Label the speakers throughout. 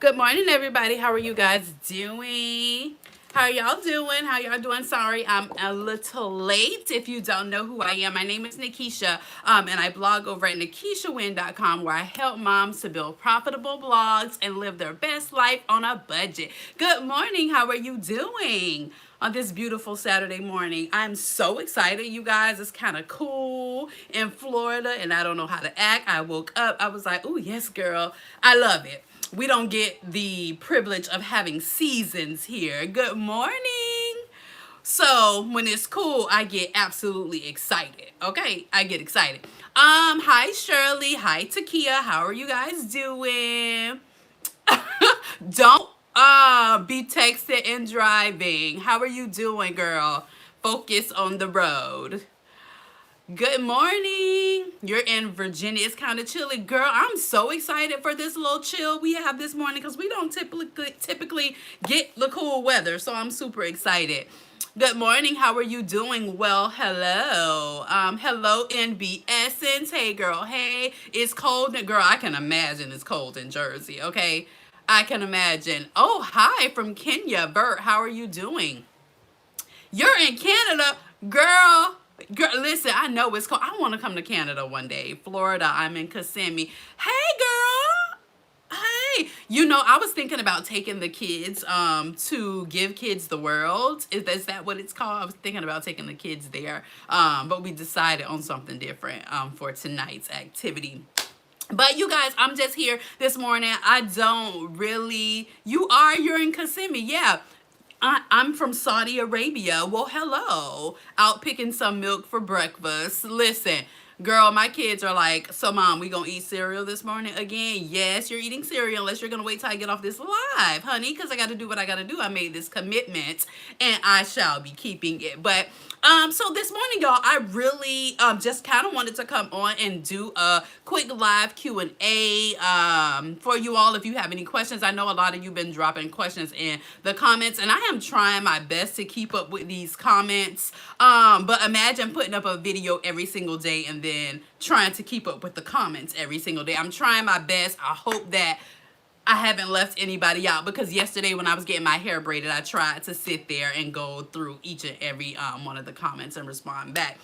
Speaker 1: Good morning, everybody. How are you guys doing? How y'all doing? How y'all doing? Sorry, I'm a little late. If you don't know who I am, my name is Nakisha, and I blog over at NakishaWynn.com, where I help moms to build profitable blogs and live their best life on a budget. Good morning. How are you doing on this beautiful Saturday morning? I'm so excited, you guys. It's kind of cool in Florida, and I don't know how to act. I woke up. I was like, "Oh yes, girl. I love it." We don't get the privilege of having seasons here. Good morning. So when it's cool, I get absolutely excited. Okay, I get excited. Hi Shirley. Hi Takia. How are you guys doing? Don't be texting and driving. How are you doing, girl? Focus on the road. Good morning. You're in Virginia. It's kind of chilly. Girl, I'm so excited for this little chill we have this morning because we don't typically get the cool weather. So I'm super excited. Good morning. How are you doing? Well, hello. Hello, NBSNs. Hey, girl. Hey, it's cold. Girl, I can imagine it's cold in Jersey, okay? I can imagine. Oh, hi from Kenya. Bert, how are you doing? You're in Canada, girl. Girl, listen, I know it's cold. I want to come to Canada one day. Florida, I'm in Kissimmee. Hey, girl. Hey, I was thinking about taking the kids to Give Kids the World. Is that what it's called? I was thinking about taking the kids there, but we decided on something different for tonight's activity. But you guys, I'm just here this morning. I don't really. You're in Kissimmee, yeah. I'm from Saudi Arabia. Well, hello. Out picking some milk for breakfast. Listen, girl, my kids are like, so mom, we gonna eat cereal this morning again? Yes, you're eating cereal unless you're gonna wait till I get off this live, honey, because I gotta do what I gotta do. I made this commitment and I shall be keeping it. But so this morning, y'all, I really just kind of wanted to come on and do a quick live Q&A for you all. If you have any questions, I know a lot of you been dropping questions in the comments, and I am trying my best to keep up with these comments. But imagine putting up a video every single day and then trying to keep up with the comments every single day. I'm trying my best. I hope that I haven't left anybody out, because yesterday when I was getting my hair braided, I tried to sit there and go through each and every one of the comments and respond back.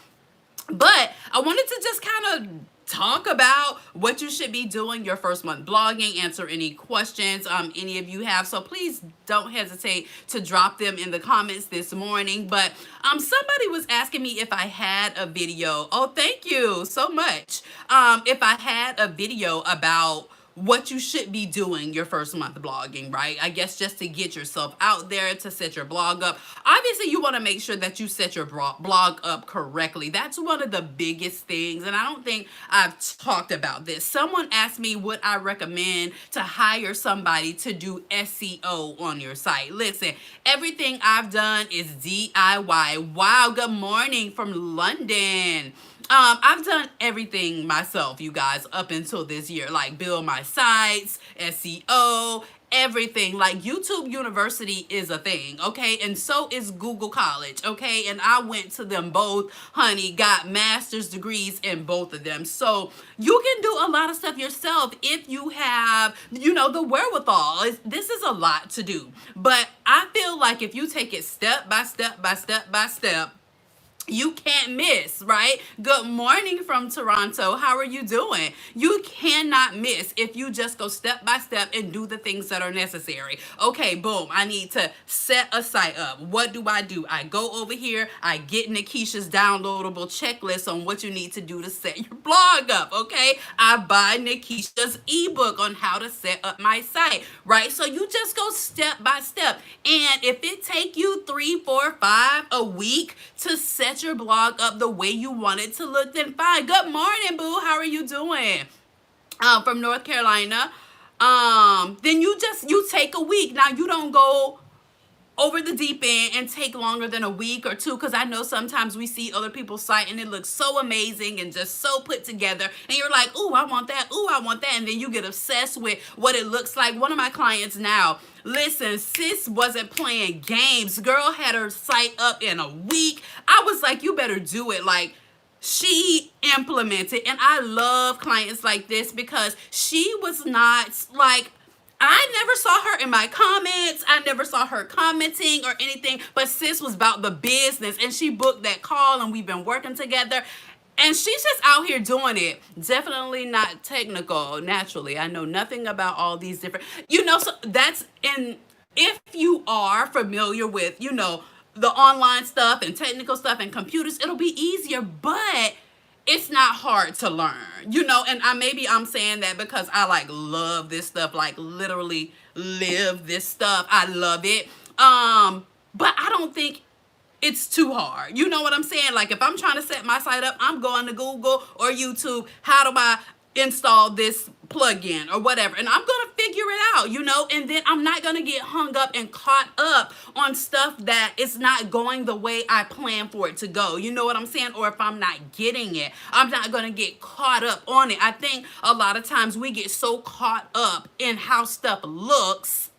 Speaker 1: But I wanted to just kind of talk about what you should be doing your first month blogging, answer any questions any of you have. So please don't hesitate to drop them in the comments this morning. But somebody was asking me if I had a video. Oh, thank you so much. If I had a video about what you should be doing your first month blogging, right? I guess just to get yourself out there, to set your blog up. Obviously, you want to make sure that you set your blog up correctly. That's one of the biggest things, and I don't think I've talked about this. Someone asked me, would I recommend to hire somebody to do SEO on your site? Listen, everything I've done is DIY. Wow, good morning from London. I've done everything myself, you guys, up until this year, like build my sites, SEO, everything. Like YouTube University is a thing, okay? And so is Google College, okay? And I went to them both, honey, got master's degrees in both of them. So you can do a lot of stuff yourself if you have, the wherewithal. This is a lot to do. But I feel like if you take it step by step by step by step, you can't miss, right? Good morning from Toronto. How are you doing? You cannot miss if you just go step by step and do the things that are necessary. Okay, boom. I need to set a site up. What do? I go over here. I get Nakisha's downloadable checklist on what you need to do to set your blog up, okay? I buy Nakisha's ebook on how to set up my site, right? So you just go step by step. And if it take you 3, 4, 5 a week to set your blog up the way you want it to look, then fine. Good morning, boo. How are you doing? From North Carolina. Then you take a week. Now you don't go over the deep end and take longer than a week or two, because I know sometimes we see other people's site and it looks so amazing and just so put together, and you're like, ooh, I want that, ooh, I want that, and then you get obsessed with what it looks like. One of my clients now, listen, sis wasn't playing games. Girl had her site up in a week. I was like, you better do it. Like, she implemented, and I love clients like this because she was not like, I never saw in my comments. I never saw her commenting or anything, but sis was about the business, and she booked that call, and we've been working together. And she's just out here doing it. Definitely not technical, naturally. I know nothing about all these different, so that's in, if you are familiar with, the online stuff and technical stuff and computers, it'll be easier, but it's not hard to learn, and maybe I'm saying that because I like love this stuff, like literally live this stuff. I love it. But I don't think it's too hard. You know what I'm saying? Like if I'm trying to set my site up, I'm going to Google or YouTube. How do I install this plugin or whatever? And I'm going to figure it out, and then I'm not going to get hung up and caught up on stuff that is not going the way I plan for it to go. You know what I'm saying? Or if I'm not getting it, I'm not going to get caught up on it. I think a lot of times we get so caught up in how stuff looks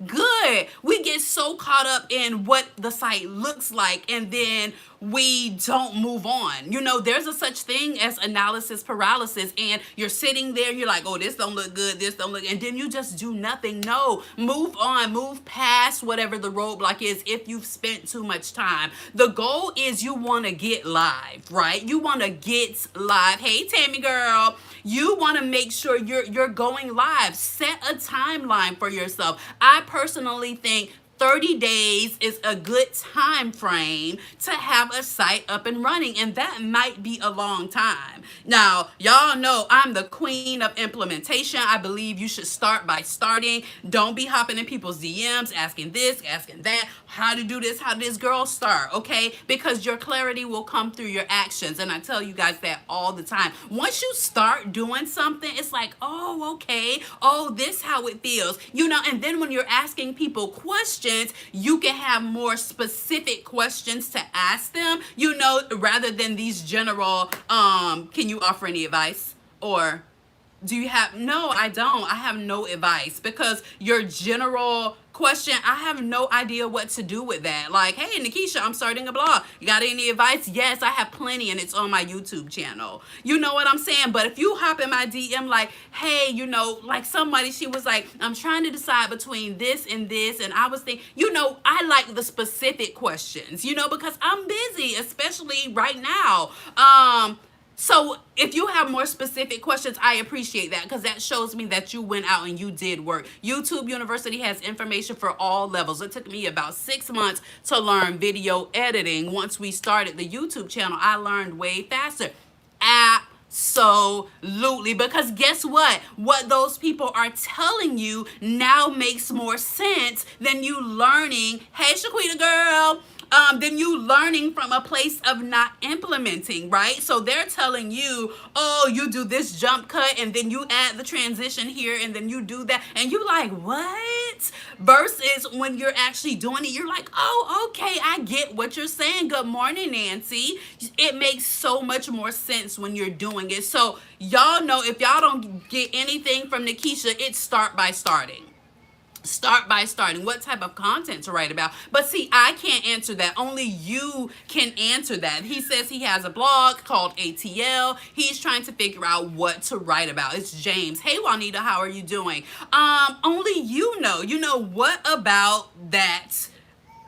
Speaker 1: good. We get so caught up in what the site looks like, and then we don't move on. There's a such thing as analysis paralysis, and you're sitting there, you're like, oh, this don't look good, this don't look, and then you just do nothing. No, move on, move past whatever the roadblock is if you've spent too much time. The goal is you want to get live, right? You want to get live. Hey, Tammy girl. You want to make sure you're going live. Set a timeline for yourself. I personally think 30 days is a good time frame to have a site up and running, and that might be a long time. Now, y'all know I'm the queen of implementation. I believe you should start by starting. Don't be hopping in people's DMs, asking this, asking that, how to do this, how to this. Girl, start, okay? Because your clarity will come through your actions, and I tell you guys that all the time. Once you start doing something, it's like, oh, okay, oh, this how it feels, and then when you're asking people questions, you can have more specific questions to ask them, rather than these general, can you offer any advice? Or do you have, no, I don't. I have no advice, because your general question, I have no idea what to do with that. Like, hey, Nakisha, I'm starting a blog. You got any advice? Yes, I have plenty, and it's on my YouTube channel. You know what I'm saying? But if you hop in my DM like, hey, like somebody, she was like, I'm trying to decide between this, and I was thinking, I like the specific questions, because I'm busy, especially right now. So if you have more specific questions, I appreciate that, because that shows me that you went out and you did work. YouTube University has information for all levels. It took me about 6 months to learn video editing. Once we started the YouTube channel, I learned way faster. Absolutely. Because guess what? What those people are telling you now makes more sense than you learning, hey, Shaquita girl, than you learning from a place of not implementing, right? So they're telling you, oh, you do this jump cut, and then you add the transition here, and then you do that, and you like, what? Versus when you're actually doing it, you're like, oh, okay, I get what you're saying. Good morning, Nancy. It makes so much more sense when you're doing it. So y'all know, if y'all don't get anything from Nakisha, it's start by starting. Start by starting. What type of content to write about? But see, I can't answer that. Only you can answer that. He says he has a blog called ATL. He's trying to figure out what to write about. It's James. Hey, Juanita, how are you doing? Only you know. What about that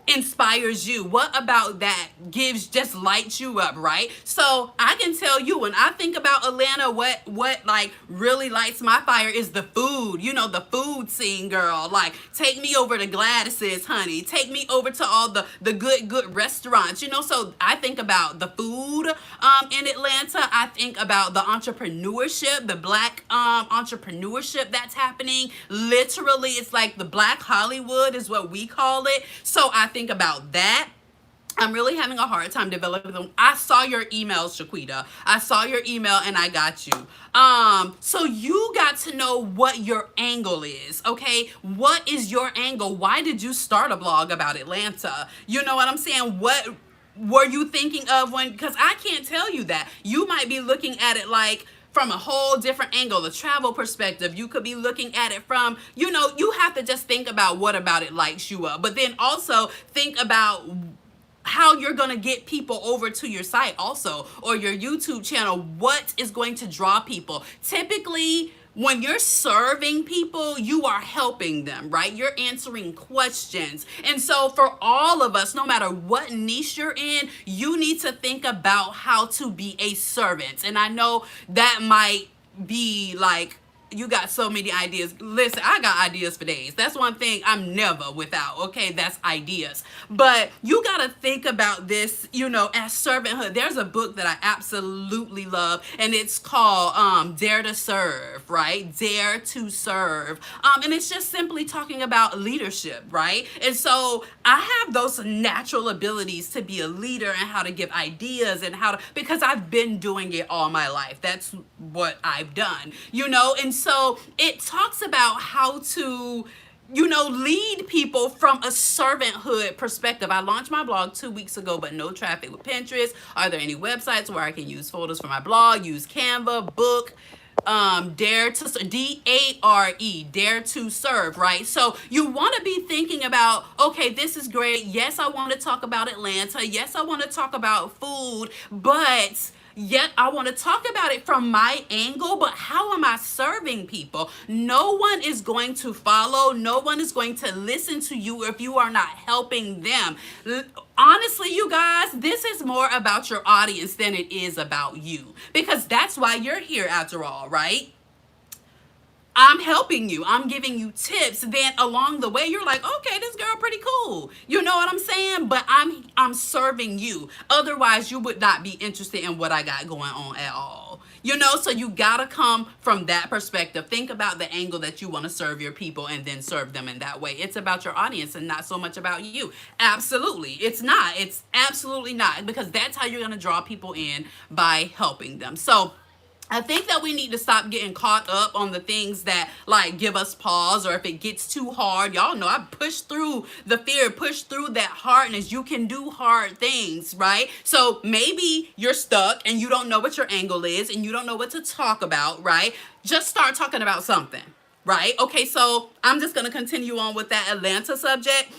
Speaker 1: inspires you? What about that just lights you up, right? So I can tell you, when I think about Atlanta, what like really lights my fire is the food. The food scene, girl. Like, take me over to Gladys's, honey. Take me over to all the good restaurants. So I think about the food in Atlanta. I think about the entrepreneurship, the Black entrepreneurship that's happening. Literally, it's like the Black Hollywood is what we call it. So I think about that. I'm really having a hard time developing them. I saw your email, Shaquita. I saw your email, and I got you. So you got to know what your angle is, okay? What is your angle? Why did you start a blog about Atlanta? You know what I'm saying? What were you thinking of when, because I can't tell you that. You might be looking at it like from a whole different angle, the travel perspective. You could be looking at it from, you have to just think about what about it lights you up. But then also think about how you're going to get people over to your site also, or your YouTube channel. What is going to draw people? Typically, when you're serving people, you are helping them, right? You're answering questions. And so for all of us, no matter what niche you're in, you need to think about how to be a servant. And I know that might be like, you got so many ideas. Listen, I got ideas for days. That's one thing I'm never without. Okay, that's ideas. But you got to think about this, as servanthood. There's a book that I absolutely love, and it's called Dare to Serve, right? Dare to Serve. And it's just simply talking about leadership, right? And so I have those natural abilities to be a leader and how to give ideas and because I've been doing it all my life. That's what I've done, and so it talks about how to lead people from a servanthood perspective. I launched my blog 2 weeks ago, but no traffic with Pinterest. Are there any websites where I can use photos for my blog? Use Canva, book, Dare to D-A-R-E, Dare to Serve, right? So you want to be thinking about, okay, this is great. Yes, I want to talk about Atlanta. Yes, I want to talk about food, but yet I want to talk about it from my angle. But how am I serving people? No one is going to follow. No one is going to listen to you if you are not helping them. Honestly, you guys, this is more about your audience than it is about you, because that's why you're here after all, right? I'm helping you. I'm giving you tips. Then along the way, you're like, okay, this girl pretty cool. You know what I'm saying? But I'm serving you. Otherwise, you would not be interested in what I got going on at all. So you gotta come from that perspective. Think about the angle that you want to serve your people and then serve them in that way. It's about your audience and not so much about you. Absolutely. It's not. It's absolutely not, because that's how you're gonna draw people in, by helping them. So I think that we need to stop getting caught up on the things that like give us pause, or if it gets too hard. Y'all know I push through the fear, push through that hardness. You can do hard things, right? So maybe you're stuck and you don't know what your angle is and you don't know what to talk about, right? Just start talking about something, right? Okay, so I'm just going to continue on with that Atlanta subject.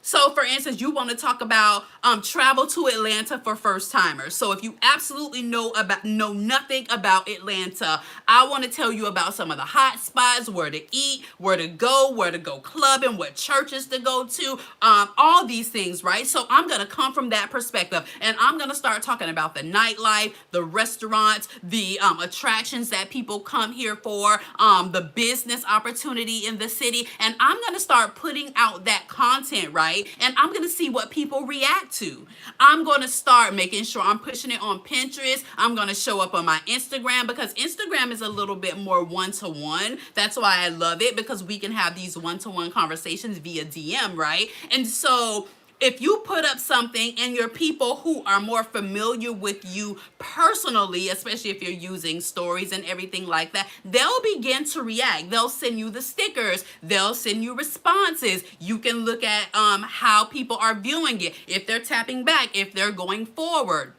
Speaker 1: So for instance, you want to talk about travel to Atlanta for first timers. So if you absolutely know nothing about Atlanta, I want to tell you about some of the hot spots, where to eat, where to go clubbing, what churches to go to, all these things, right? So I'm going to come from that perspective, and I'm going to start talking about the nightlife, the restaurants, the attractions that people come here for, the business opportunity in the city, and I'm going to start putting out that content, right? And I'm going to see what people react to. I'm going to start making sure I'm pushing it on Pinterest. I'm going to show up on my Instagram, because Instagram is a little bit more one-to-one. That's why I love it, because we can have these one-to-one conversations via DM, right? And so if you put up something and your people who are more familiar with you personally, especially if you're using stories and everything like that, they'll begin to react. They'll send you the stickers. They'll send you responses. You can look at how people are viewing it, if they're tapping back, if they're going forward.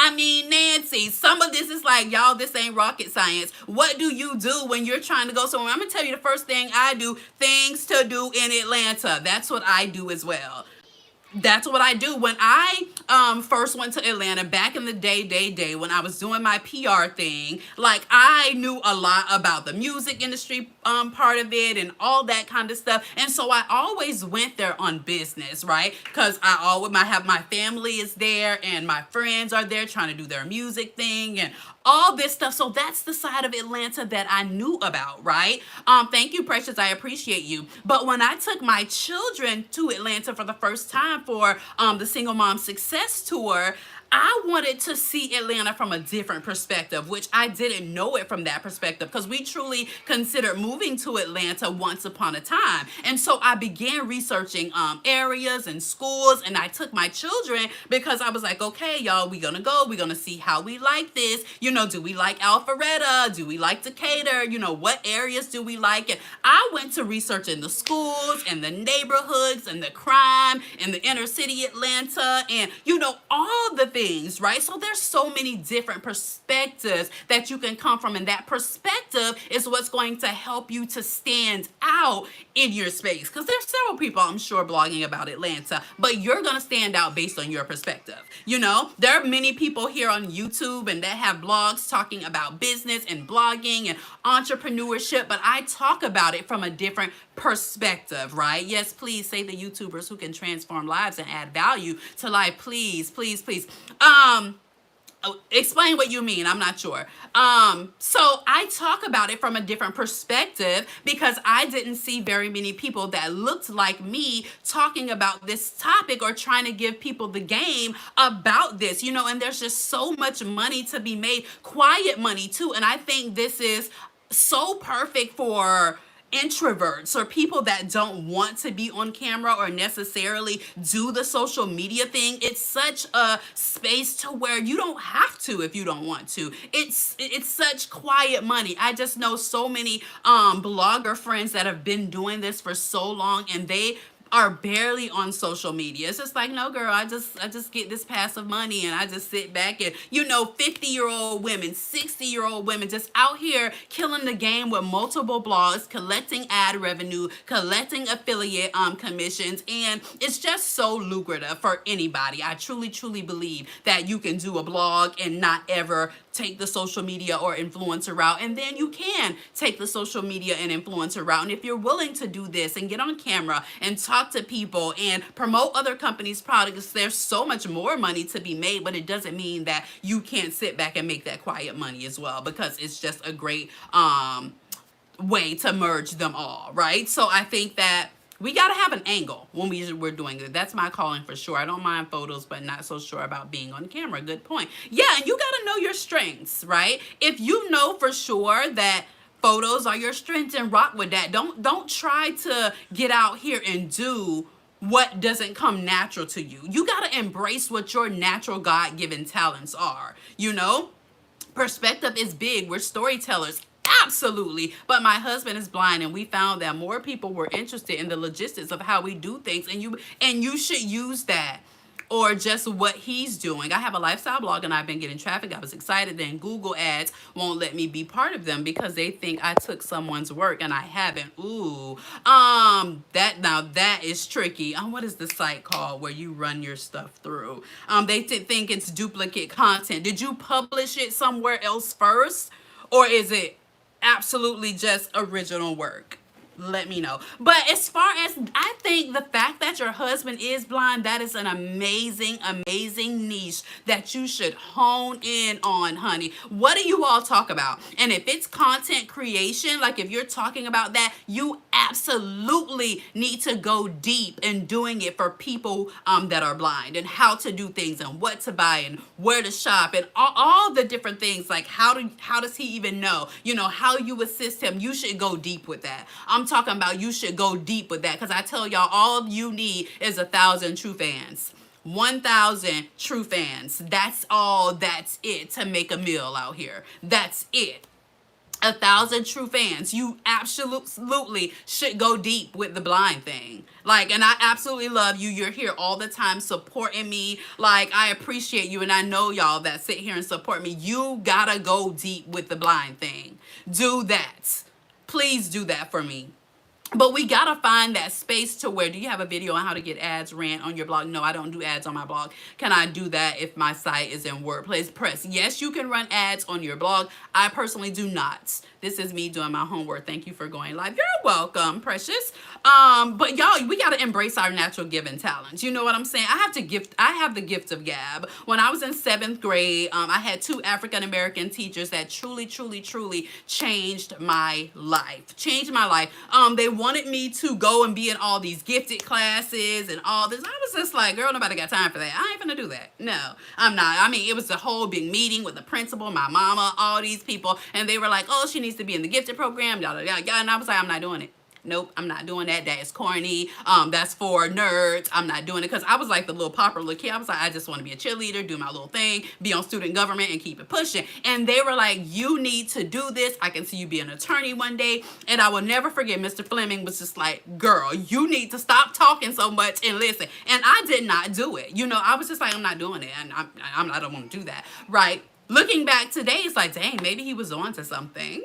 Speaker 1: I mean, Nancy, some of this is like, y'all, this ain't rocket science. What do you do when you're trying to go somewhere? I'm going to tell you the first thing I do, things to do in Atlanta. That's what I do as well. That's what I do. When I first went to Atlanta back in the day, when I was doing my PR thing, like I knew a lot about the music industry part of it and all that kind of stuff. And so I always went there on business, right? Because I always have my family is there and my friends are there trying to do their music thing and all this stuff. So that's the side of Atlanta that I knew about, right? Thank you, Precious. I appreciate you. But when I took my children to Atlanta for the first time for the Single Mom Success Tour, I wanted to see Atlanta from a different perspective, which I didn't know it from that perspective, because we truly considered moving to Atlanta once upon a time. And so I began researching areas and schools, and I took my children because I was like, okay, y'all, we're gonna go, we're gonna see how we like this. Do we like Alpharetta? Do we like Decatur? What areas do we like? And I went to researching the schools and the neighborhoods and the crime in the inner city Atlanta, and all the things things, right? So there's so many different perspectives that you can come from, and that perspective is what's going to help you to stand out in your space. Because there's several people, I'm sure, blogging about Atlanta, but you're going to stand out based on your perspective. You know, there are many people here on YouTube and that have blogs talking about business and blogging and entrepreneurship, but I talk about it from a different perspective, right? Yes, please say the YouTubers who can transform lives and add value to life. Please, please, please. Explain what you mean. I'm not sure. So I talk about it from a different perspective because I didn't see very many people that looked like me talking about this topic or trying to give people the game about this, you know, and there's just so much money to be made, quiet money too. And I think this is so perfect for introverts or people that don't want to be on camera or necessarily do the social media thing. It's such a space to where you don't have to if you don't want to. It's such quiet money. I just know so many blogger friends that have been doing this for so long, and they are barely on social media. It's just like, no girl, I just get this passive money and I just sit back and, you know, 50-year-old women, 60-year-old women just out here killing the game with multiple blogs, collecting ad revenue, collecting affiliate commissions, and it's just so lucrative for anybody. I truly, truly believe that you can do a blog and not ever take the social media or influencer route, and then you can take the social media and influencer route. And if you're willing to do this and get on camera and talk to people and promote other companies' products, there's so much more money to be made, but it doesn't mean that you can't sit back and make that quiet money as well, because it's just a great way to merge them all, right? So I think that we got to have an angle when we're doing it. That's my calling for sure. I don't mind photos, but not so sure about being on camera. Good point. Yeah, and you got to know your strengths, right? If you know for sure that photos are your strengths, and rock with that. Don't try to get out here and do what doesn't come natural to you. You got to embrace what your natural God-given talents are, you know? Perspective is big. We're storytellers. Absolutely. But my husband is blind, and we found that more people were interested in the logistics of how we do things, and you should use that, or just what he's doing. I have a lifestyle blog and I've been getting traffic. I was excited. Then Google ads won't let me be part of them because they think I took someone's work and I haven't. Ooh, that is tricky. What is the site called where you run your stuff through? They think it's duplicate content. Did you publish it somewhere else first, or is it absolutely just original work? Let me know. But as far as, I think the fact that your husband is blind, that is an amazing, amazing niche that you should hone in on, honey. What do you all talk about? And if it's content creation, like if you're talking about that, you absolutely need to go deep in doing it for people that are blind, and how to do things and what to buy and where to shop and all the different things. Like how does he even know, you know, how you assist him. You should go deep with that. I'm talking about you should go deep with that, because I tell y'all, all you need is 1,000 true fans. 1,000 true fans. That's all. That's it to make a meal out here. That's it. 1,000 true fans. You absolutely should go deep with the blind thing. Like, and I absolutely love you. You're here all the time supporting me. Like, I appreciate you, and I know y'all that sit here and support me. You gotta go deep with the blind thing. Do that. Please do that for me. But we got to find that space to where, do you have a video on how to get ads ran on your blog? No, I don't do ads on my blog. Can I do that if my site is in WordPress? Yes, you can run ads on your blog. I personally do not. This is me doing my homework. Thank you for going live. You're welcome, precious. But y'all, we got to embrace our natural given talents. You know what I'm saying? I have the gift of gab. When I was in 7th grade, I had 2 African-American teachers that truly, truly, truly changed my life. They wanted me to go and be in all these gifted classes and all this. I was just like, girl, nobody got time for that. I ain't gonna do that. No, I'm not. I mean, it was a whole big meeting with the principal, my mama, all these people, and they were like, oh, she needs to be in the gifted program, yada, yada, yada. And I was like, I'm not doing it. nope, I'm not doing that. That is corny. That's for nerds. I'm not doing it, because I was like the little popular kid. I was like, I just want to be a cheerleader, do my little thing, be on student government, and keep it pushing. And they were like, you need to do this. I can see you be an attorney one day. And I will never forget, Mr. Fleming was just like, girl, you need to stop talking so much and listen. And I did not do it. You know, I was just like, I'm not doing it. And I don't want to do that. Right? Looking back today, it's like, dang, maybe he was on to something.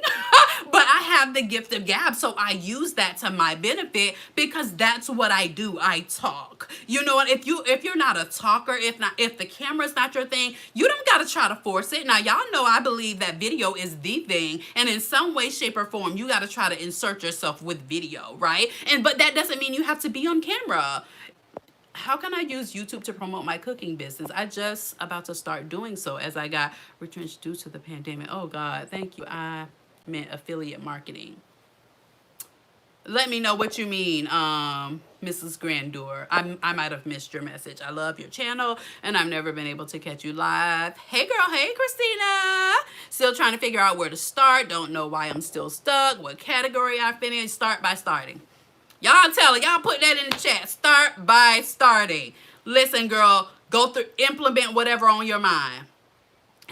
Speaker 1: But I have the gift of gab, so I use that to my benefit, because that's what I do. I talk. You know what? If you're not a talker, if the camera's not your thing, you don't gotta try to force it. Now, y'all know I believe that video is the thing, and in some way, shape, or form, you gotta try to insert yourself with video, right? But that doesn't mean you have to be on camera. How can I use YouTube to promote my cooking business? I just about to start doing so, as I got retrenched due to the pandemic. Oh God, thank you. I meant affiliate marketing. Let me know what you mean, Mrs. Grandeur. I might have missed your message. I love your channel, and I've never been able to catch you live. Hey girl, hey Christina. Still trying to figure out where to start. Don't know why I'm still stuck. What category I finish. Start by starting. Y'all tell it. Y'all put that in the chat. Start by starting. Listen, girl, go through, implement whatever on your mind,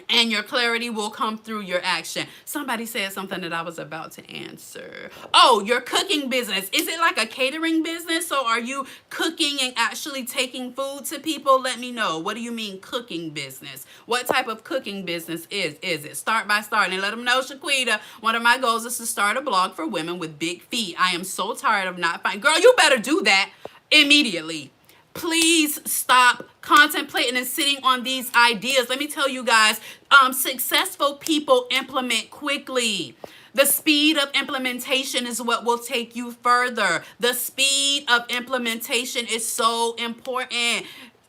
Speaker 1: and your clarity will come through your action. Somebody said something that I was about to answer. Oh, your cooking business. Is it like a catering business? So are you cooking and actually taking food to people? Let me know. What do you mean cooking business? What type of cooking business is it? Start by starting. And let them know, Shaquita, one of my goals is to start a blog for women with big feet. I am so tired of not finding. Girl, you better do that immediately. Please stop contemplating and sitting on these ideas. Let me tell you guys, successful people implement quickly. The speed of implementation is what will take you further. The speed of implementation is so important.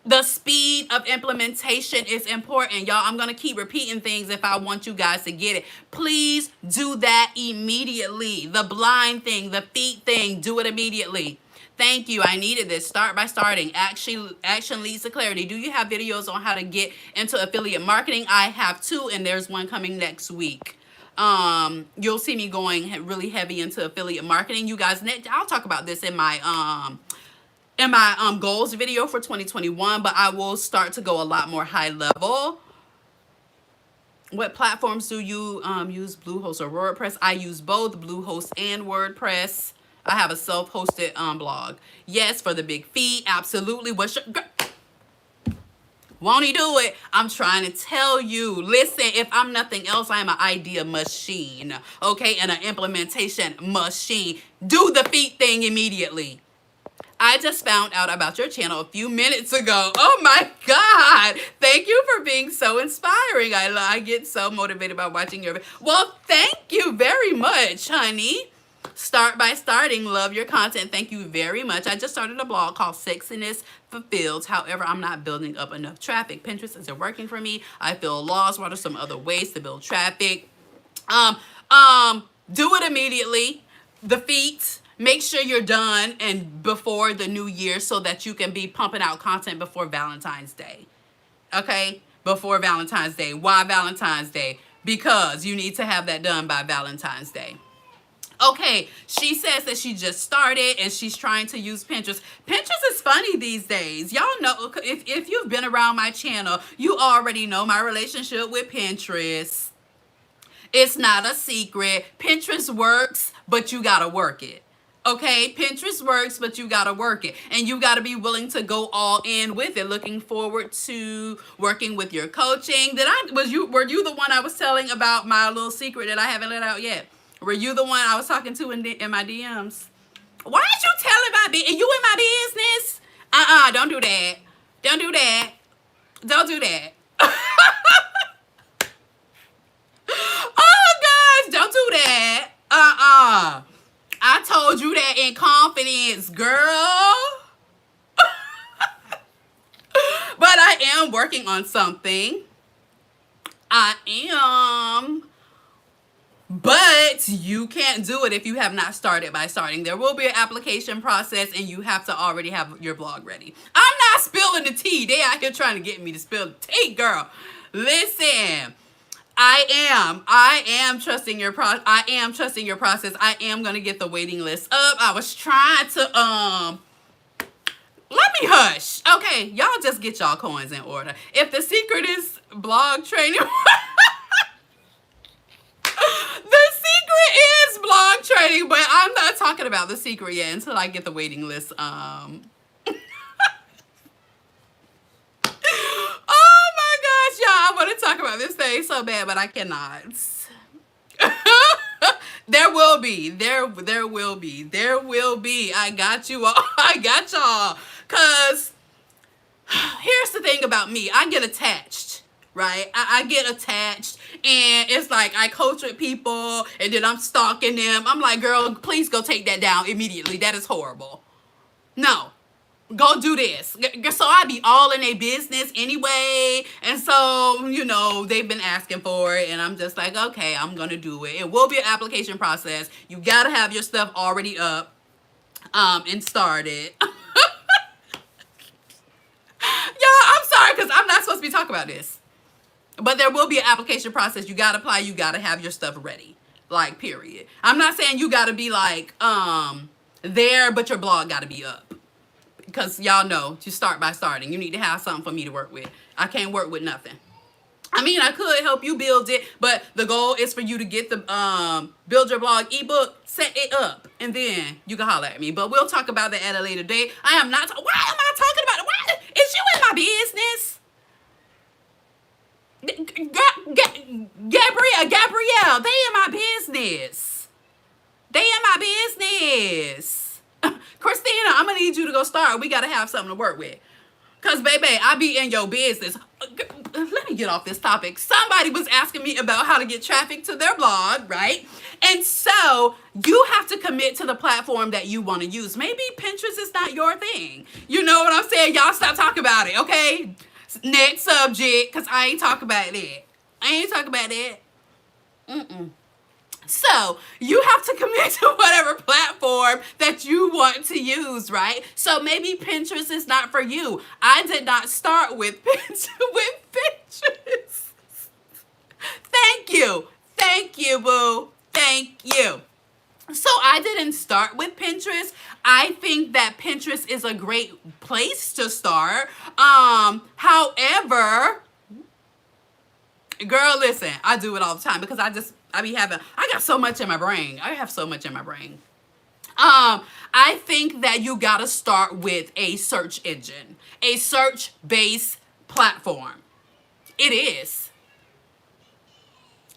Speaker 1: The speed of implementation is important, y'all. I'm going to keep repeating things if I want you guys to get it. Please do that immediately. The blind thing, the feet thing, do it immediately. Thank you. I needed this. Start by starting. Action leads to clarity. Do you have videos on how to get into affiliate marketing? I have 2, and there's one coming next week. You'll see me going really heavy into affiliate marketing. You guys, I'll talk about this in my goals video for 2021, but I will start to go a lot more high level. What platforms do you use, Bluehost or WordPress? I use both Bluehost and WordPress. I have a self-hosted blog. Yes, for the big feet, absolutely. Won't he do it? I'm trying to tell you. Listen, if I'm nothing else, I am an idea machine, okay, and an implementation machine. Do the feet thing immediately. I just found out about your channel a few minutes ago. Oh my God. Thank you for being so inspiring. I get so motivated by watching your. Well, thank you very much, honey. Start by starting. Love your content. Thank you very much. I just started a blog called Sexiness Fulfilled. However, I'm not building up enough traffic. Pinterest isn't working for me. I feel lost. What are some other ways to build traffic? Do it immediately. The feet. Make sure you're done and before the new year so that you can be pumping out content before Valentine's Day. Okay? Before Valentine's Day. Why Valentine's Day? Because you need to have that done by Valentine's Day. Okay, she says that she just started and she's trying to use Pinterest. Pinterest is funny these days. Y'all know, if you've been around my channel, you already know my relationship with Pinterest. It's not a secret. Pinterest works, but you gotta work it. Okay, Pinterest works, but you gotta work it. And you gotta be willing to go all in with it. Looking forward to working with your coaching. Were you the one I was telling about my little secret that I haven't let out yet? Were you the one I was talking to in my DMs? Why aren't you telling my business? You in my business? Don't do that. Don't do that. Don't do that. Oh, guys, don't do that. I told you that in confidence, girl. But I am working on something. I am. But you can't do it if you have not started by starting. There will be an application process and you have to already have your blog ready. I'm not spilling the tea. They out here trying to get me to spill the tea, girl. Listen, I am trusting your I am trusting your process. I am gonna get the waiting list up. I was trying to let me hush. Okay, y'all just get y'all coins in order. If the secret is blog training, the secret is blog training, but I'm not talking about the secret yet until I get the waiting list. Oh my gosh, y'all! I want to talk about this thing so bad, but I cannot. There will be. There will be. There will be. I got you all. I got y'all. Cause here's the thing about me. I get attached. Right? I get attached, and it's like I coach with people and then I'm stalking them. I'm like, girl, please go take that down immediately. That is horrible. No. Go do this. So I be all in their business anyway. And so, they've been asking for it. And I'm just like, okay, I'm going to do it. It will be an application process. You got to have your stuff already up and started. Yeah, I'm sorry because I'm not supposed to be talking about this. But there will be an application process. You got to apply. You got to have your stuff ready. Like, period. I'm not saying you got to be like there, but your blog got to be up. Because y'all know, to start by starting. You need to have something for me to work with. I can't work with nothing. I mean, I could help you build it, but the goal is for you to get the Build Your Blog ebook, set it up, and then you can holler at me. But we'll talk about that at a later date. I am not, why am I talking about it? Why? Is you in my business? Gabrielle, they in my business. They in my business. Christina, I'm gonna need you to go start. We gotta have something to work with. Cause baby, I be in your business. Let me get off this topic. Somebody was asking me about how to get traffic to their blog, right? And so you have to commit to the platform that you want to use. Maybe Pinterest is not your thing. You know what I'm saying? Y'all stop talking about it, okay? Next subject, cause I ain't talking about that. I ain't talking about that. So you have to commit to whatever platform that you want to use, right? So maybe Pinterest is not for you. I did not start with Pinterest. Thank you, boo. Thank you. So I didn't start with Pinterest. I think that Pinterest is a great place to start. However, girl, listen, I do it all the time because I got so much in my brain. I have so much in my brain. I think that you gotta start with a search engine, a search-based platform. It is.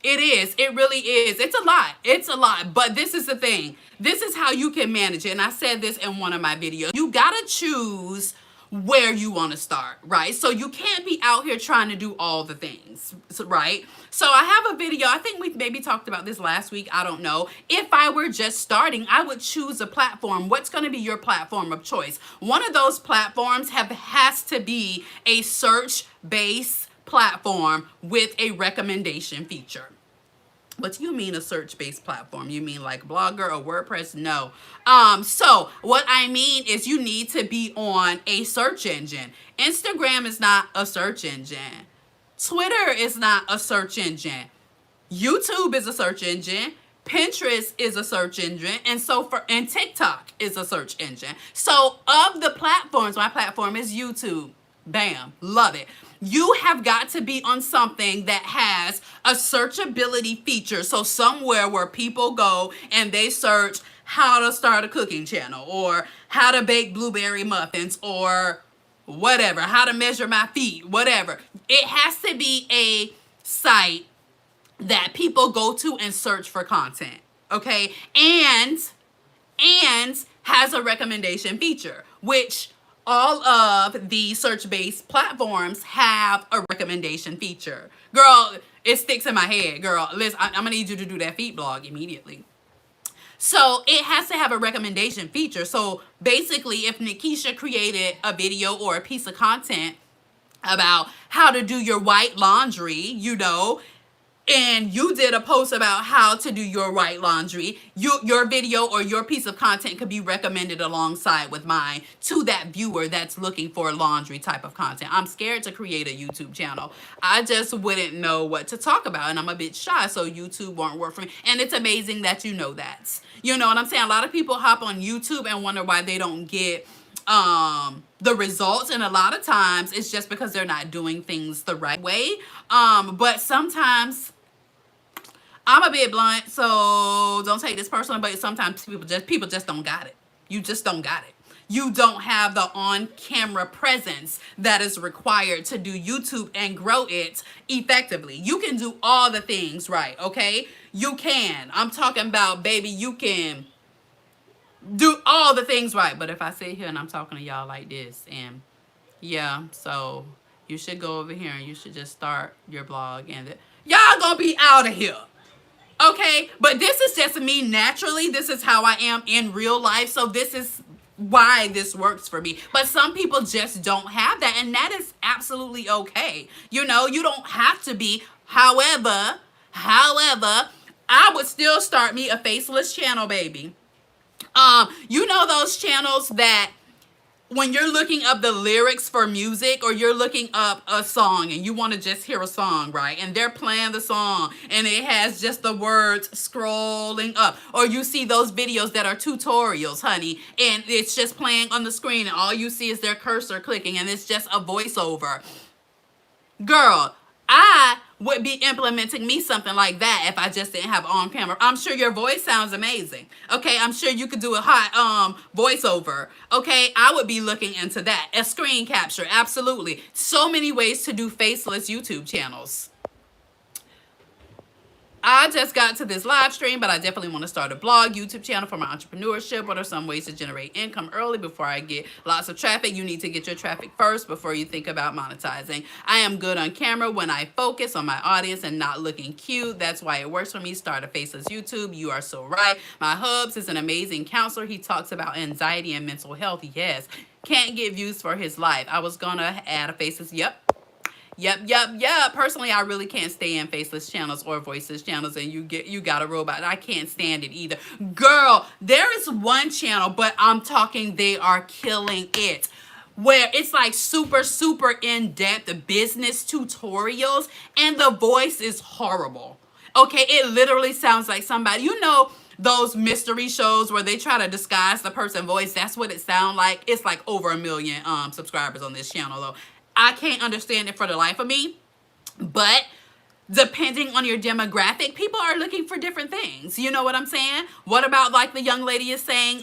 Speaker 1: It is. It really is. It's a lot. It's a lot. But this is the thing. This is how you can manage it. And I said this in one of my videos. You gotta choose where you want to start, right? So you can't be out here trying to do all the things, right? So I have a video, I think we maybe talked about this last week, I don't know. If I were just starting, I would choose a platform. What's going to be your platform of choice? One of those platforms has to be a search-based platform with a recommendation feature. What do you mean a search-based platform? You mean like Blogger or WordPress? No. So what I mean is you need to be on a search engine. Instagram is not a search engine. Twitter is not a search engine. YouTube is a search engine. Pinterest is a search engine. And TikTok is a search engine. So of the platforms, my platform is YouTube. Bam. Love it. You have got to be on something that has a searchability feature. So somewhere where people go and they search how to start a cooking channel or how to bake blueberry muffins or whatever, how to measure my feet, whatever. It has to be a site that people go to and search for content, okay? And has a recommendation feature, which all of the search-based platforms have a recommendation feature. Girl, it sticks in my head. Girl, listen, I'm going to need you to do that feet blog immediately. So it has to have a recommendation feature. So basically, if Nakisha created a video or a piece of content about how to do your white laundry, and you did a post about how to do your white laundry, your video or your piece of content could be recommended alongside with mine to that viewer that's looking for laundry type of content. I'm scared to create a YouTube channel. I just wouldn't know what to talk about, and I'm a bit shy, so YouTube won't work for me. And it's amazing that you know that. You know what I'm saying? A lot of people hop on YouTube and wonder why they don't get the results, and a lot of times it's just because they're not doing things the right way. But sometimes I'm a bit blunt, so don't take this personally, but sometimes people just don't got it. You just don't got it. You don't have the on-camera presence that is required to do YouTube and grow it effectively. You can do all the things right, okay? You can. I'm talking about, baby, you can do all the things right. But if I sit here and I'm talking to y'all like this, and yeah, so you should go over here and you should just start your blog, and y'all gonna be out of here. Okay, but this is just me naturally. This is how I am in real life. So this is why this works for me. But some people just don't have that, and that is absolutely okay. You know, you don't have to be. However, I would still start me a faceless channel, baby. You know those channels that when you're looking up the lyrics for music, or you're looking up a song and you want to just hear a song, right? And they're playing the song and it has just the words scrolling up. Or you see those videos that are tutorials, honey, and it's just playing on the screen and all you see is their cursor clicking and it's just a voiceover. Girl, I would be implementing me something like that if I just didn't have on camera. I'm sure your voice sounds amazing. Okay, I'm sure you could do a hot voiceover. Okay, I would be looking into that. A screen capture, absolutely. So many ways to do faceless YouTube channels. I just got to this live stream, but I definitely want to start a blog, YouTube channel for my entrepreneurship. What are some ways to generate income early before I get lots of traffic? You need to get your traffic first before you think about monetizing. I am good on camera when I focus on my audience and not looking cute. That's why it works for me. Start a faceless YouTube. You are so right. My hubs is an amazing counselor. He talks about anxiety and mental health. Yes. Can't get views for his life. I was going to add a faceless. Yep. Personally, I really can't stay in faceless channels or voiceless channels, and you got a robot. I can't stand it either. Girl, there is one channel, but I'm talking they are killing it, where it's like super in-depth business tutorials, and the voice is horrible. Okay, it literally sounds like somebody, you know, those mystery shows where they try to disguise the person's voice. That's what it sounds like. It's like over 1 million subscribers on this channel, though. I can't understand it for the life of me, but depending on your demographic, people are looking for different things. You know what I'm saying? What about, like the young lady is saying,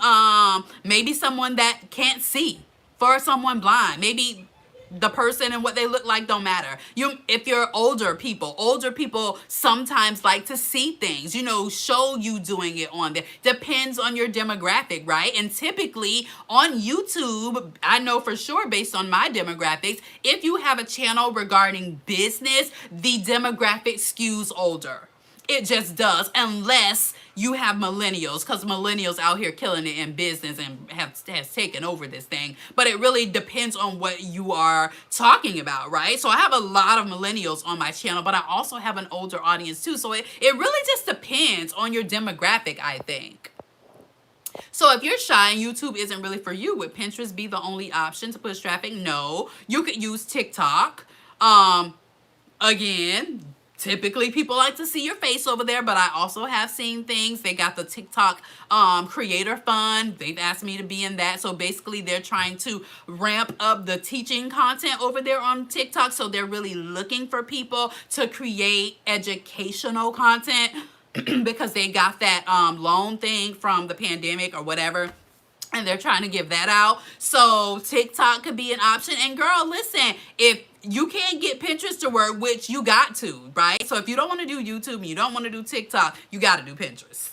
Speaker 1: maybe someone that can't see, for someone blind, maybe the person and what they look like don't matter. If you're older people sometimes like to see things, you know, show you doing it on there. Depends on your demographic, right? And typically on YouTube, I know for sure based on my demographics, if you have a channel regarding business, the demographic skews older. It just does, unless you have millennials, because millennials out here killing it in business and has taken over this thing. But it really depends on what you are talking about, right? So I have a lot of millennials on my channel, but I also have an older audience too. So it really just depends on your demographic, I think. So if you're shy and YouTube isn't really for you, would Pinterest be the only option to push traffic? No. You could use TikTok. Again, typically people like to see your face over there, but I also have seen things. They got the TikTok creator fund. They've asked me to be in that. So basically they're trying to ramp up the teaching content over there on TikTok. So they're really looking for people to create educational content because they got that loan thing from the pandemic or whatever. And they're trying to give that out. So TikTok could be an option. And girl, listen, if you can't get Pinterest to work, which you got to, right? So if you don't want to do YouTube and you don't want to do TikTok, you got to do Pinterest.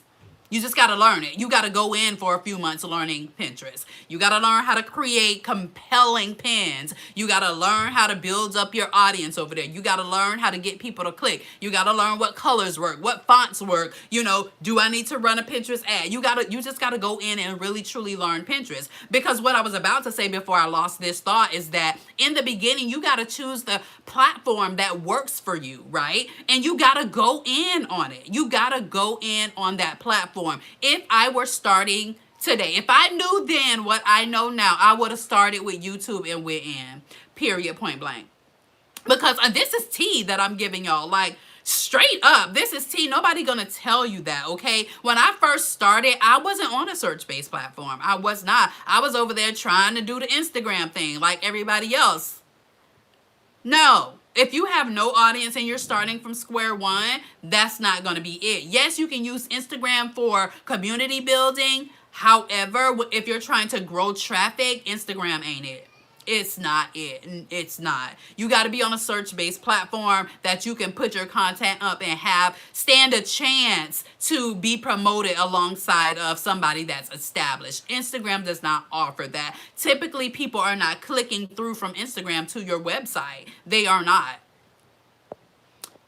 Speaker 1: You just got to learn it. You got to go in for a few months learning Pinterest. You got to learn how to create compelling pins. You got to learn how to build up your audience over there. You got to learn how to get people to click. You got to learn what colors work, what fonts work. You know, do I need to run a Pinterest ad? You just got to go in and really truly learn Pinterest. Because what I was about to say before I lost this thought is that in the beginning, you got to choose the platform that works for you, right? And you got to go in on it. You got to go in on that platform. If I were starting today, if I knew then what I know now, I would have started with YouTube and Wynn, period, point blank. Because this is tea that I'm giving y'all, like straight up, this is tea. Nobody gonna tell you that, okay? When I first started, I wasn't on a search-based platform. I was not. I was over there trying to do the Instagram thing like everybody else. No. If you have no audience and you're starting from square one, that's not going to be it. Yes, you can use Instagram for community building. However, if you're trying to grow traffic, Instagram ain't it. It's not it. It's not. You got to be on a search-based platform that you can put your content up and stand a chance to be promoted alongside of somebody that's established. Instagram does not offer that. Typically, people are not clicking through from Instagram to your website. They are not.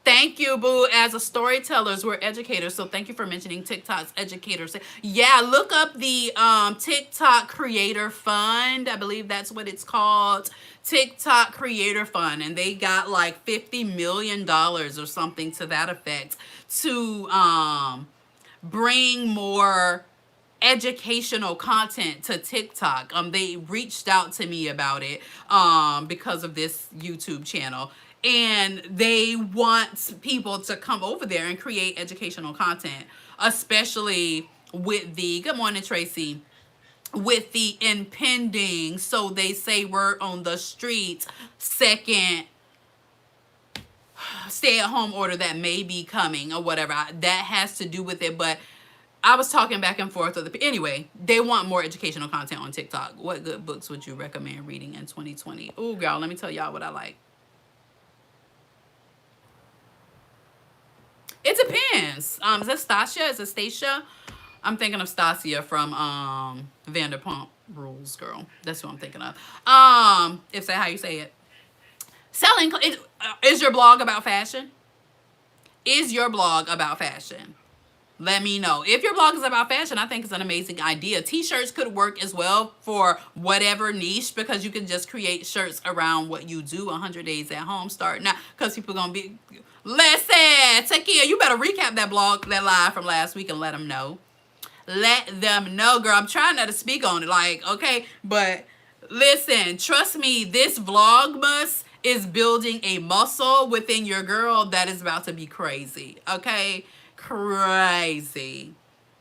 Speaker 1: Thank you, boo. As a storytellers, we're educators, so thank you for mentioning TikTok's educators. Yeah, look up the TikTok Creator Fund. I believe that's what it's called. TikTok Creator Fund, and they got like $50 million or something to that effect to bring more educational content to TikTok. They reached out to me about it because of this YouTube channel. And they want people to come over there and create educational content, especially with the, good morning, Tracy, with the impending, so they say word on the street, second stay-at-home order that may be coming or whatever. That has to do with it, but I was talking back and forth with anyway, they want more educational content on TikTok. What good books would you recommend reading in 2020? Ooh, girl, let me tell y'all what I like. It depends. Is it Stasia? Is it Stacia? I'm thinking of Stasia from Vanderpump Rules, girl. That's who I'm thinking of. If that's how you say it. Selling. Is your blog about fashion? Is your blog about fashion? Let me know. If your blog is about fashion, I think it's an amazing idea. T-shirts could work as well for whatever niche, because you can just create shirts around what you do. 100 days at home start now, because people going to be... Listen, Takia, you better recap that blog, that live from last week, and let them know. Let them know, girl. I'm trying not to speak on it, like, okay? But listen, trust me, this Vlogmas is building a muscle within your girl that is about to be crazy, okay? Crazy.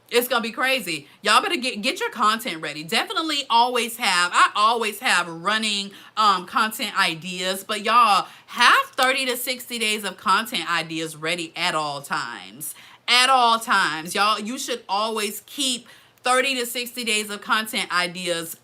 Speaker 1: It's gonna be crazy. Y'all better get your content ready. Definitely always have. I always have running content ideas, but y'all have 30 to 60 days of content ideas ready at all times. At all times. Y'all, you should always keep 30 to 60 days of content ideas.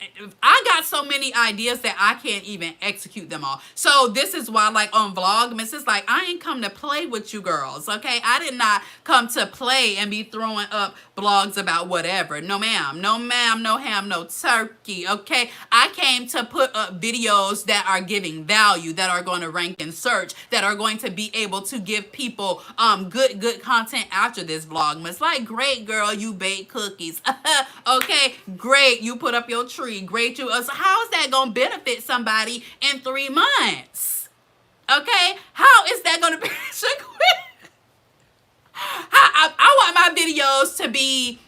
Speaker 1: I got so many ideas that I can't even execute them all. So this is why, like on Vlogmas, it's like, I ain't come to play with you girls, okay? I did not come to play and be throwing up blogs about whatever. No ma'am, no ma'am, no ham, no turkey, okay? I came to put up videos that are giving value, that are going to rank in search, that are going to be able to give people good content after this Vlogmas. Like, great girl, you bake cookies. Okay, great, you put up your tree. Great, you. So how is that gonna benefit somebody in 3 months? Okay, how is that gonna be? I want my videos to be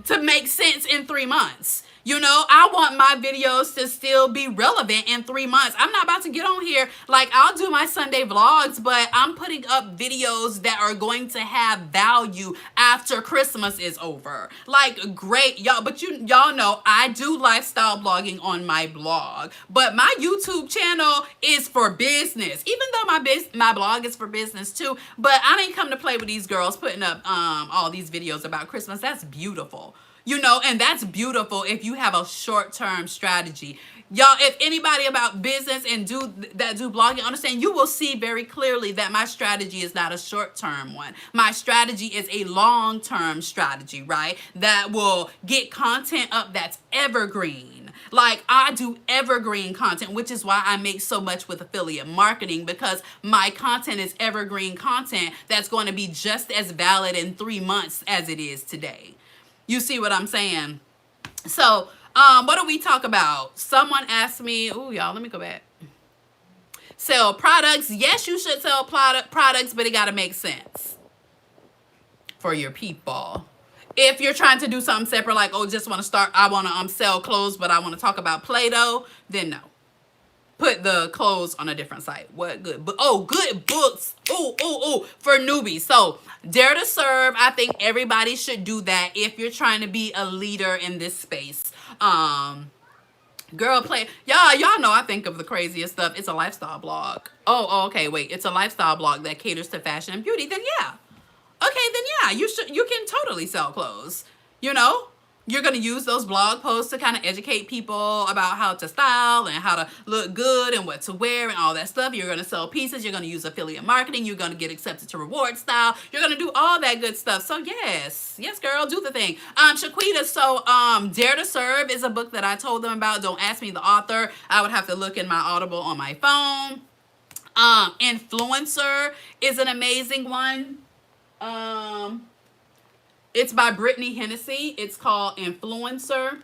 Speaker 1: to make sense in 3 months. You know, I want my videos to still be relevant in 3 months. I'm not about to get on here, like, I'll do my Sunday vlogs, but I'm putting up videos that are going to have value after Christmas is over. Like, great, y'all, but y'all know I do lifestyle blogging on my blog, but my YouTube channel is for business, even though my blog is for business too. But I didn't come to play with these girls putting up all these videos about Christmas. That's beautiful. You know, and that's beautiful if you have a short-term strategy. Y'all, if anybody about business and do blogging, understand, you will see very clearly that my strategy is not a short-term one. My strategy is a long-term strategy, right? That will get content up that's evergreen. Like, I do evergreen content, which is why I make so much with affiliate marketing, because my content is evergreen content that's going to be just as valid in 3 months as it is today. You see what I'm saying? So, what do we talk about? Someone asked me, ooh, y'all, let me go back. Sell products. Yes, you should sell products, but it got to make sense for your people. If you're trying to do something separate, like, oh, just want to start, I want to sell clothes, but I want to talk about Play-Doh, then no. Put the clothes on a different site. What good? Oh, good books. Ooh, for newbies. So, Dare to Serve. I think everybody should do that if you're trying to be a leader in this space. Girl, play. Y'all know I think of the craziest stuff. It's a lifestyle blog. Oh, okay, wait. It's a lifestyle blog that caters to fashion and beauty. Then yeah. Okay, then yeah. You can totally sell clothes. You know? You're going to use those blog posts to kind of educate people about how to style and how to look good and what to wear and all that stuff. You're going to sell pieces. You're going to use affiliate marketing. You're going to get accepted to reward style. You're going to do all that good stuff. So yes, girl, do the thing. Shaquita, so Dare to Serve is a book that I told them about. Don't ask me the author. I would have to look in my Audible on my phone. Influencer is an amazing one. It's by Brittany Hennessy. It's called Influencer.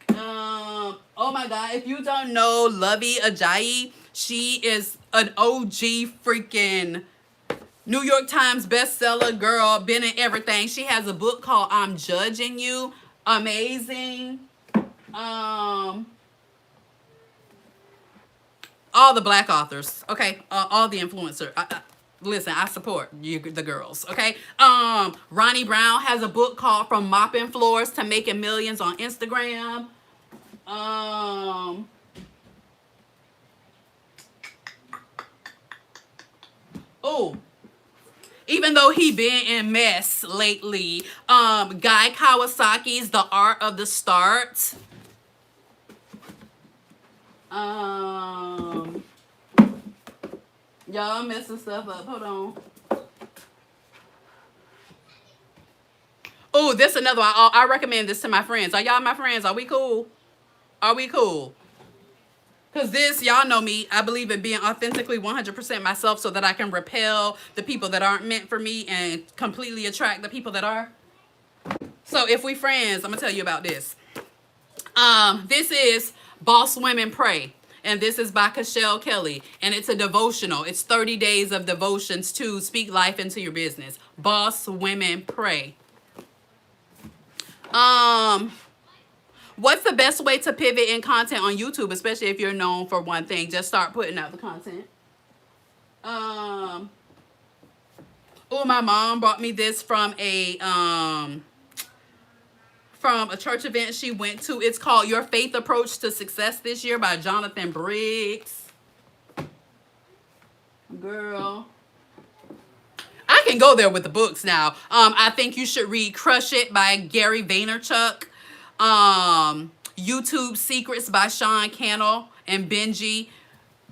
Speaker 1: Oh my God. If you don't know Lovey Ajayi, she is an OG freaking New York Times bestseller girl, been in everything. She has a book called I'm Judging You. Amazing. All the black authors. Okay. All the influencer. Listen, I support you, the girls, okay? Ronnie Brown has a book called From Mopping Floors to Making Millions on Instagram. Even though he been in mess lately, Guy Kawasaki's The Art of the Start. Y'all messing stuff up. Hold on. Oh, this another one. I recommend this to my friends. Are y'all my friends? Are we cool? Are we cool? Because this, y'all know me. I believe in being authentically 100% myself so that I can repel the people that aren't meant for me and completely attract the people that are. So if we friends, I'm going to tell you about this. This is Boss Women Pray. And this is by Cashel Kelly. And it's a devotional. It's 30 days of devotions to speak life into your business. Boss Women Pray. What's the best way to pivot in content on YouTube, especially if you're known for one thing? Just start putting out the content. Oh, my mom brought me this from a church event she went to. It's called Your Faith Approach to Success This Year by Jonathan Briggs. Girl. I can go there with the books now. I think you should read Crush It by Gary Vaynerchuk. YouTube Secrets by Sean Cannell and Benji.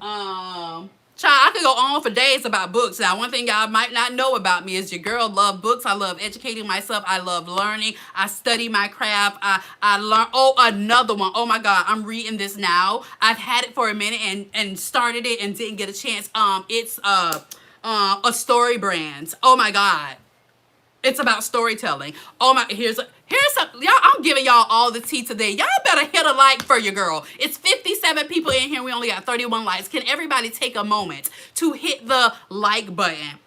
Speaker 1: Child, I could go on for days about books. Now, one thing y'all might not know about me is your girl love books. I love educating myself. I love learning. I study my craft. I learn. Oh, another one. Oh my God, I'm reading this now. I've had it for a minute and started it and didn't get a chance. It's a story brand. Oh my God. It's about storytelling. Oh my, here's some, y'all, I'm giving y'all all the tea today. Y'all better hit a like for your girl. It's 57 people in here. We only got 31 likes. Can everybody take a moment to hit the like button?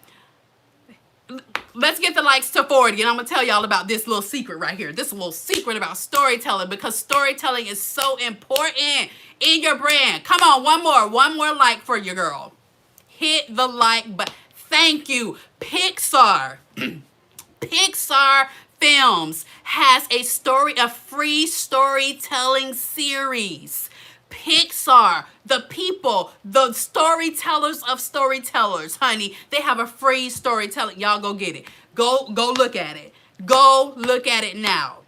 Speaker 1: Let's get the likes to 40, and I'm going to tell y'all about this little secret right here. This little secret about storytelling, because storytelling is so important in your brand. Come on, one more like for your girl. Hit the like button. Thank you. Pixar Films has a free storytelling series. Pixar, the people, the storytellers of storytellers, honey, they have a free storytelling. Y'all go get it. Go look at it. Go look at it now.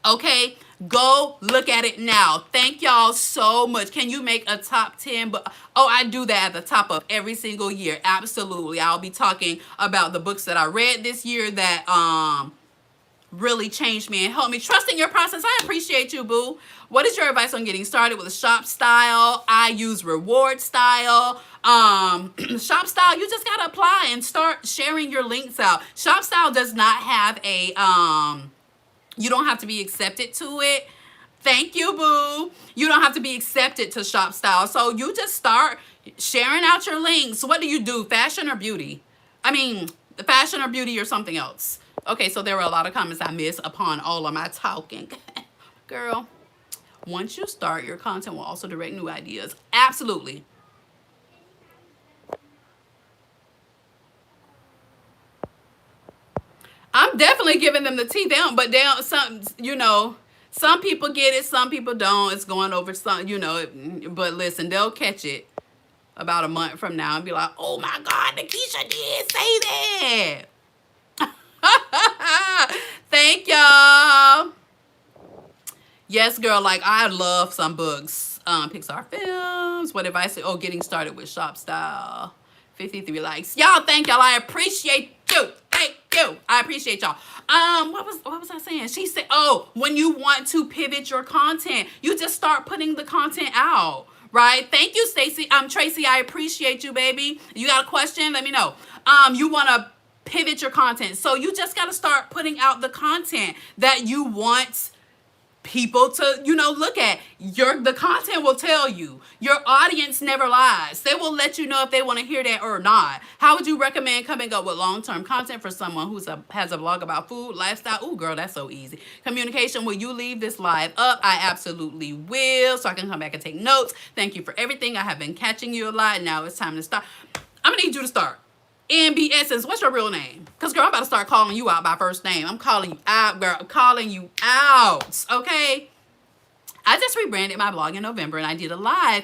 Speaker 1: Okay, go look at it now. Thank y'all so much. Can you make a top 10? But oh, I do that at the top of every single year. Absolutely. I'll be talking about the books that I read this year that really changed me and helped me. Trust in your process. I appreciate you, boo. What is your advice on getting started with a shop style? I use reward style. Shop style, you just gotta apply and start sharing your links out. Shop style does not have a you don't have to be accepted to it. Thank you, boo. You don't have to be accepted to shop style. So you just start sharing out your links. What do you do? Fashion or beauty? I mean, fashion or beauty or something else. Okay, so there were a lot of comments I missed upon all of my talking. Girl, once you start, your content will also direct new ideas. Absolutely. I'm definitely giving them the tea. They don't, but they don't, some, you know, some people get it, some people don't. It's going over some, you know, but listen, they'll catch it about a month from now and be like, oh my God, Nakisha did say that. Thank y'all. Yes, girl, like I love some books. Pixar films. What advice? Oh, getting started with shop style. 53 likes. Y'all, thank y'all. I appreciate you. Thank you. I appreciate y'all. What was I saying? She said, oh, when you want to pivot your content, you just start putting the content out. Right? Thank you, Stacy. Tracy, I appreciate you, baby. You got a question? Let me know. You want to pivot your content. So you just got to start putting out the content that you want people to, you know, look at. The content will tell you. Your audience never lies. They will let you know if they want to hear that or not. How would you recommend coming up with long-term content for someone who has a blog about food, lifestyle? Ooh, girl, that's so easy. Communication, will you leave this live up? I absolutely will, so I can come back and take notes. Thank you for everything. I have been catching you a lot. Now it's time to start. I'm going to need you to start. NB Essence, what's your real name? Because, girl, I'm about to start calling you out by first name. I'm calling you out, girl. I'm calling you out, okay? I just rebranded my blog in November, and I did a live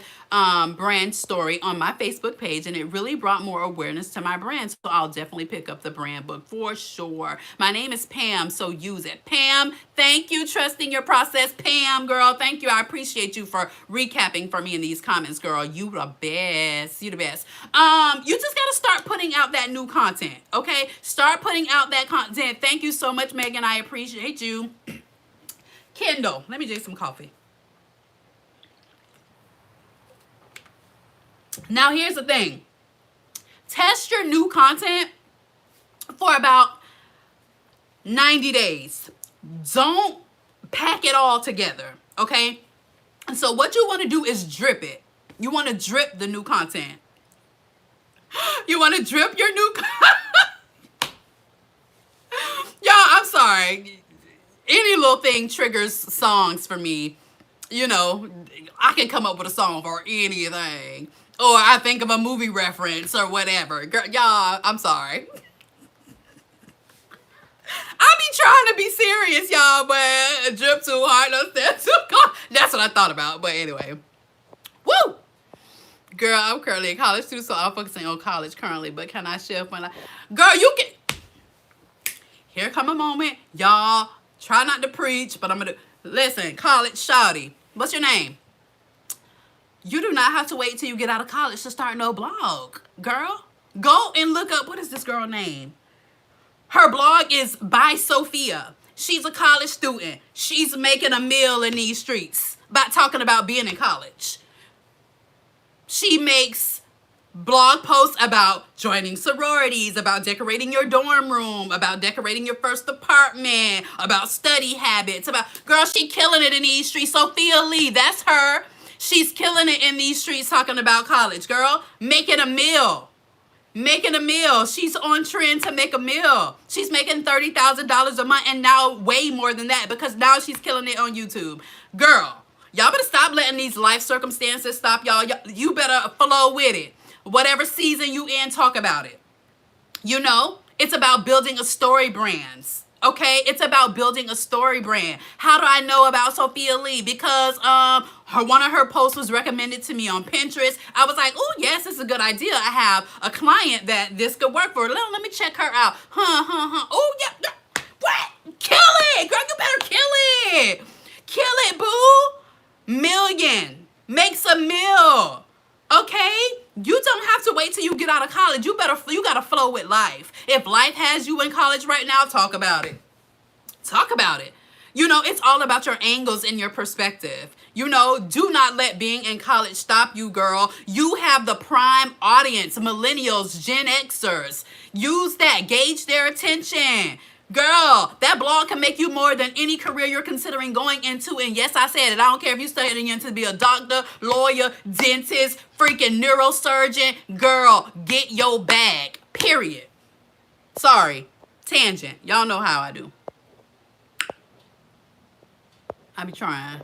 Speaker 1: brand story on my Facebook page, and it really brought more awareness to my brand. So I'll definitely pick up the brand book for sure. My name is Pam, so use it. Pam, thank you. Trusting your process. Pam, girl, thank you. I appreciate you for recapping for me in these comments, girl. You the best. You the best. You just got to start putting out that new content, okay? Start putting out that content. Thank you so much, Megan. I appreciate you. Kendall, let me drink some coffee. Now, here's the thing. Test your new content for about 90 days. Don't pack it all together, okay? And so what you want to do is drip it. You want to drip the new content. You want to drip your new content. Y'all, I'm sorry. Any little thing triggers songs for me. You know, I can come up with a song for anything. Or I think of a movie reference or whatever. Girl, y'all, I'm sorry. I be trying to be serious, y'all, but drip too hard. That's what I thought about. But anyway. Woo! Girl, I'm currently in college too, so I'm focusing on college currently. But can I shift my life? Girl, you can. Here come a moment. Y'all, try not to preach, but I'm going to. Listen, college shawty. What's your name? You do not have to wait till you get out of college to start no blog, girl. Go and look up, what is this girl name? Her blog is by Sophia. She's a college student. She's making a meal in these streets by talking about being in college. She makes blog posts about joining sororities, about decorating your dorm room, about decorating your first apartment, about study habits, about, girl, she killing it in these streets. Sophia Lee, that's her. She's killing it in these streets talking about college, girl. Making a meal. Making a meal. She's on trend to make a meal. She's making $30,000 a month and now way more than that because now she's killing it on YouTube. Girl, y'all better stop letting these life circumstances stop y'all. You better flow with it. Whatever season you in, talk about it. You know, it's about building a story brand. Okay, it's about building a story brand. How do I know about Sophia Lee? Because one of her posts was recommended to me on Pinterest. I was like, oh, yes, it's a good idea. I have a client that this could work for. Let me check her out. Oh, yeah. What? Kill it. Girl, you better kill college, you gotta flow with life. If life has you in college right now, talk about it. Talk about it. You know, it's all about your angles and your perspective. You know, do not let being in college stop you, girl. You have the prime audience, millennials, Gen Xers. Use that. Gauge their attention. Girl, that blog can make you more than any career you're considering going into. And yes, I said it. I don't care if you're studying to be a doctor, lawyer, dentist, freaking neurosurgeon. Girl, get your bag. Period. Sorry. Tangent. Y'all know how I do. I be trying.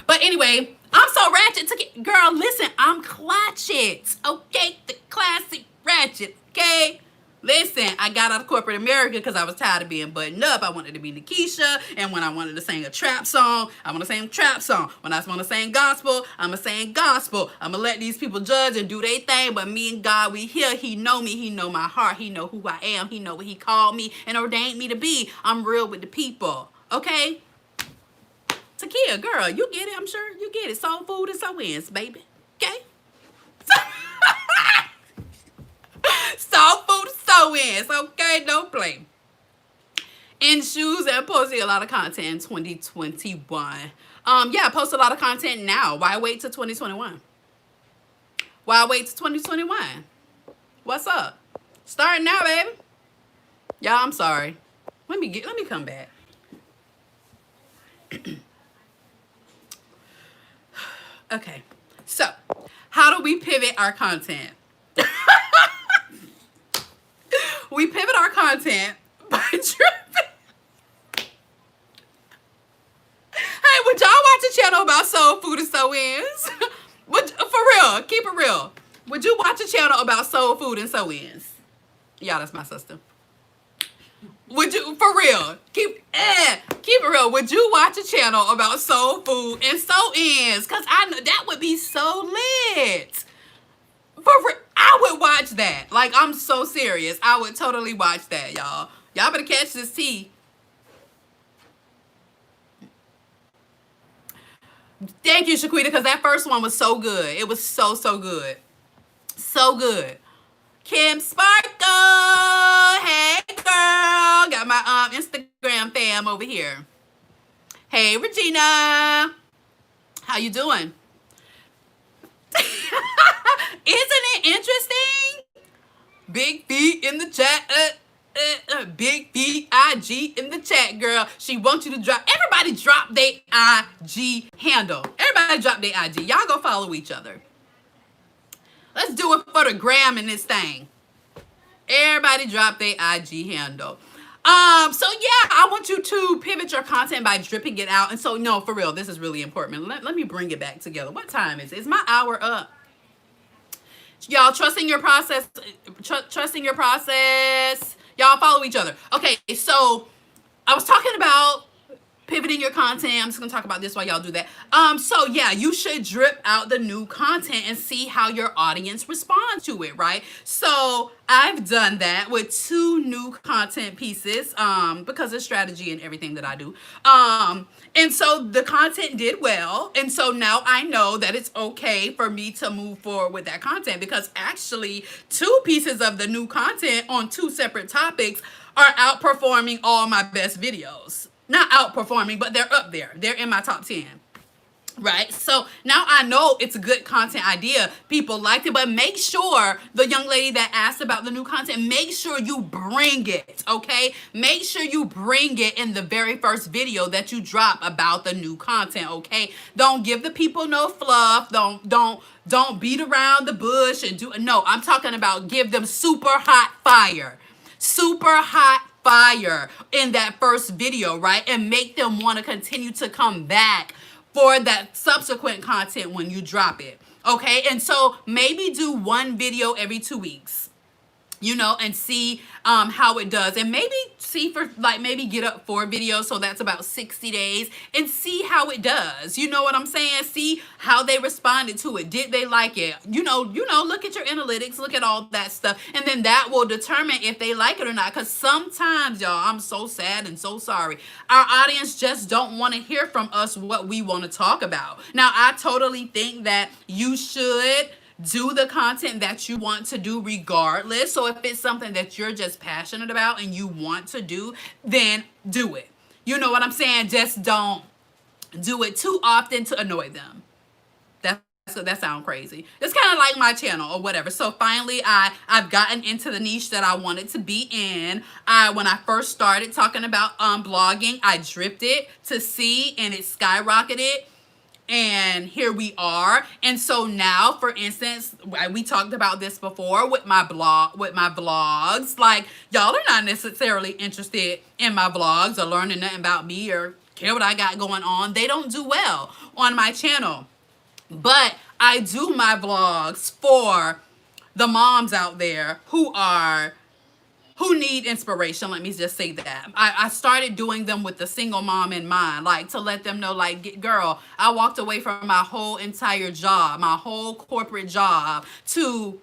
Speaker 1: But anyway, I'm so ratchet. Girl, listen, I'm clatchet. Okay? The classic ratchet. Okay? Listen, I got out of corporate America because I was tired of being buttoned up. I wanted to be Nakisha. And when I wanted to sing a trap song, I want to sing trap song. When I want to sing gospel, I'm going to sing gospel. I'm going to let these people judge and do their thing. But me and God, we here. He know me. He know my heart. He know who I am. He know what he called me and ordained me to be. I'm real with the people. Okay? Takia, girl, you get it. I'm sure you get it. Soul food and so wins, baby. Okay? Soul food and so wins. Okay? Don't play. In shoes and posting a lot of content in 2021. Yeah, post a lot of content now. Why wait till 2021? Why wait till 2021? What's up? Starting now, baby. Y'all, I'm sorry. Let me come back. Okay, so how do we pivot our content? We pivot our content by dripping. Hey, would y'all watch a channel about soul food and sew ins? For real, keep it real. Would you watch a channel about soul food and sew ins? Y'all, that's my sister. Would you, for real, keep it real. Would you watch a channel about soul food and sew-ins? Because I know that would be so lit. For real, I would watch that. Like, I'm so serious. I would totally watch that, y'all. Y'all better catch this tea. Thank you, Shaquita, because that first one was so good. It was so good. So good. Kim Sparkle, hey girl, got my Instagram fam over here. Hey Regina, how you doing? Isn't it interesting? Big feet in the chat, big feet IG in the chat, girl. She wants you to drop. Everybody drop their IG handle. Everybody drop their IG. Y'all go follow each other. Let's do it for the gram in this thing. Everybody drop their IG handle. So yeah, I want you to pivot your content by dripping it out. And so, no, for real, this is really important. Let me bring it back together. What time is it? Is my hour up? Y'all, trusting your process. Trusting your process. Y'all follow each other. Okay, so I was talking about pivoting your content. I'm just gonna talk about this while y'all do that. So yeah, you should drip out the new content and see how your audience responds to it, right? So I've done that with 2 new content pieces, because of strategy and everything that I do. And so the content did well. And so now I know that it's okay for me to move forward with that content, because actually 2 pieces of the new content on 2 separate topics are outperforming all my best videos. Not outperforming, but they're up there. They're in my top 10. Right? So now I know it's a good content idea. People liked it, but make sure the young lady that asked about the new content, make sure you bring it, okay? Make sure you bring it in the very first video that you drop about the new content, okay? Don't give the people no fluff. Don't beat around the bush and no, I'm talking about give them super hot fire. Super hot fire in that first video, right? And make them want to continue to come back for that subsequent content when you drop it. Okay, and so maybe do 1 video every 2 weeks, you know, and see how it does. And maybe see for like maybe get up 4 videos, so that's about 60 days, and see how it does. You know what I'm saying? See how they responded to it. Did they like it? You know, look at your analytics, look at all that stuff, and then that will determine if they like it or not. Because sometimes, y'all, I'm so sad and so sorry, our audience just don't want to hear from us what we want to talk about. Now, I totally think that you should do the content that you want to do regardless. So if it's something that you're just passionate about and you want to do, then do it. You know what I'm saying? Just don't do it too often to annoy them. That sounds crazy. It's kind of like my channel or whatever. So finally, I've gotten into the niche that I wanted to be in. When I first started talking about blogging, I dripped it to C and it skyrocketed. And here we are. And so now, for instance, we talked about this before with my vlogs. Like, y'all are not necessarily interested in my vlogs or learning nothing about me or care what I got going on. They don't do well on my channel. But I do my vlogs for the moms out there who need inspiration. Let me just say that. I started doing them with the single mom in mind, like to let them know, like, girl, I walked away from my whole entire job, my whole corporate job to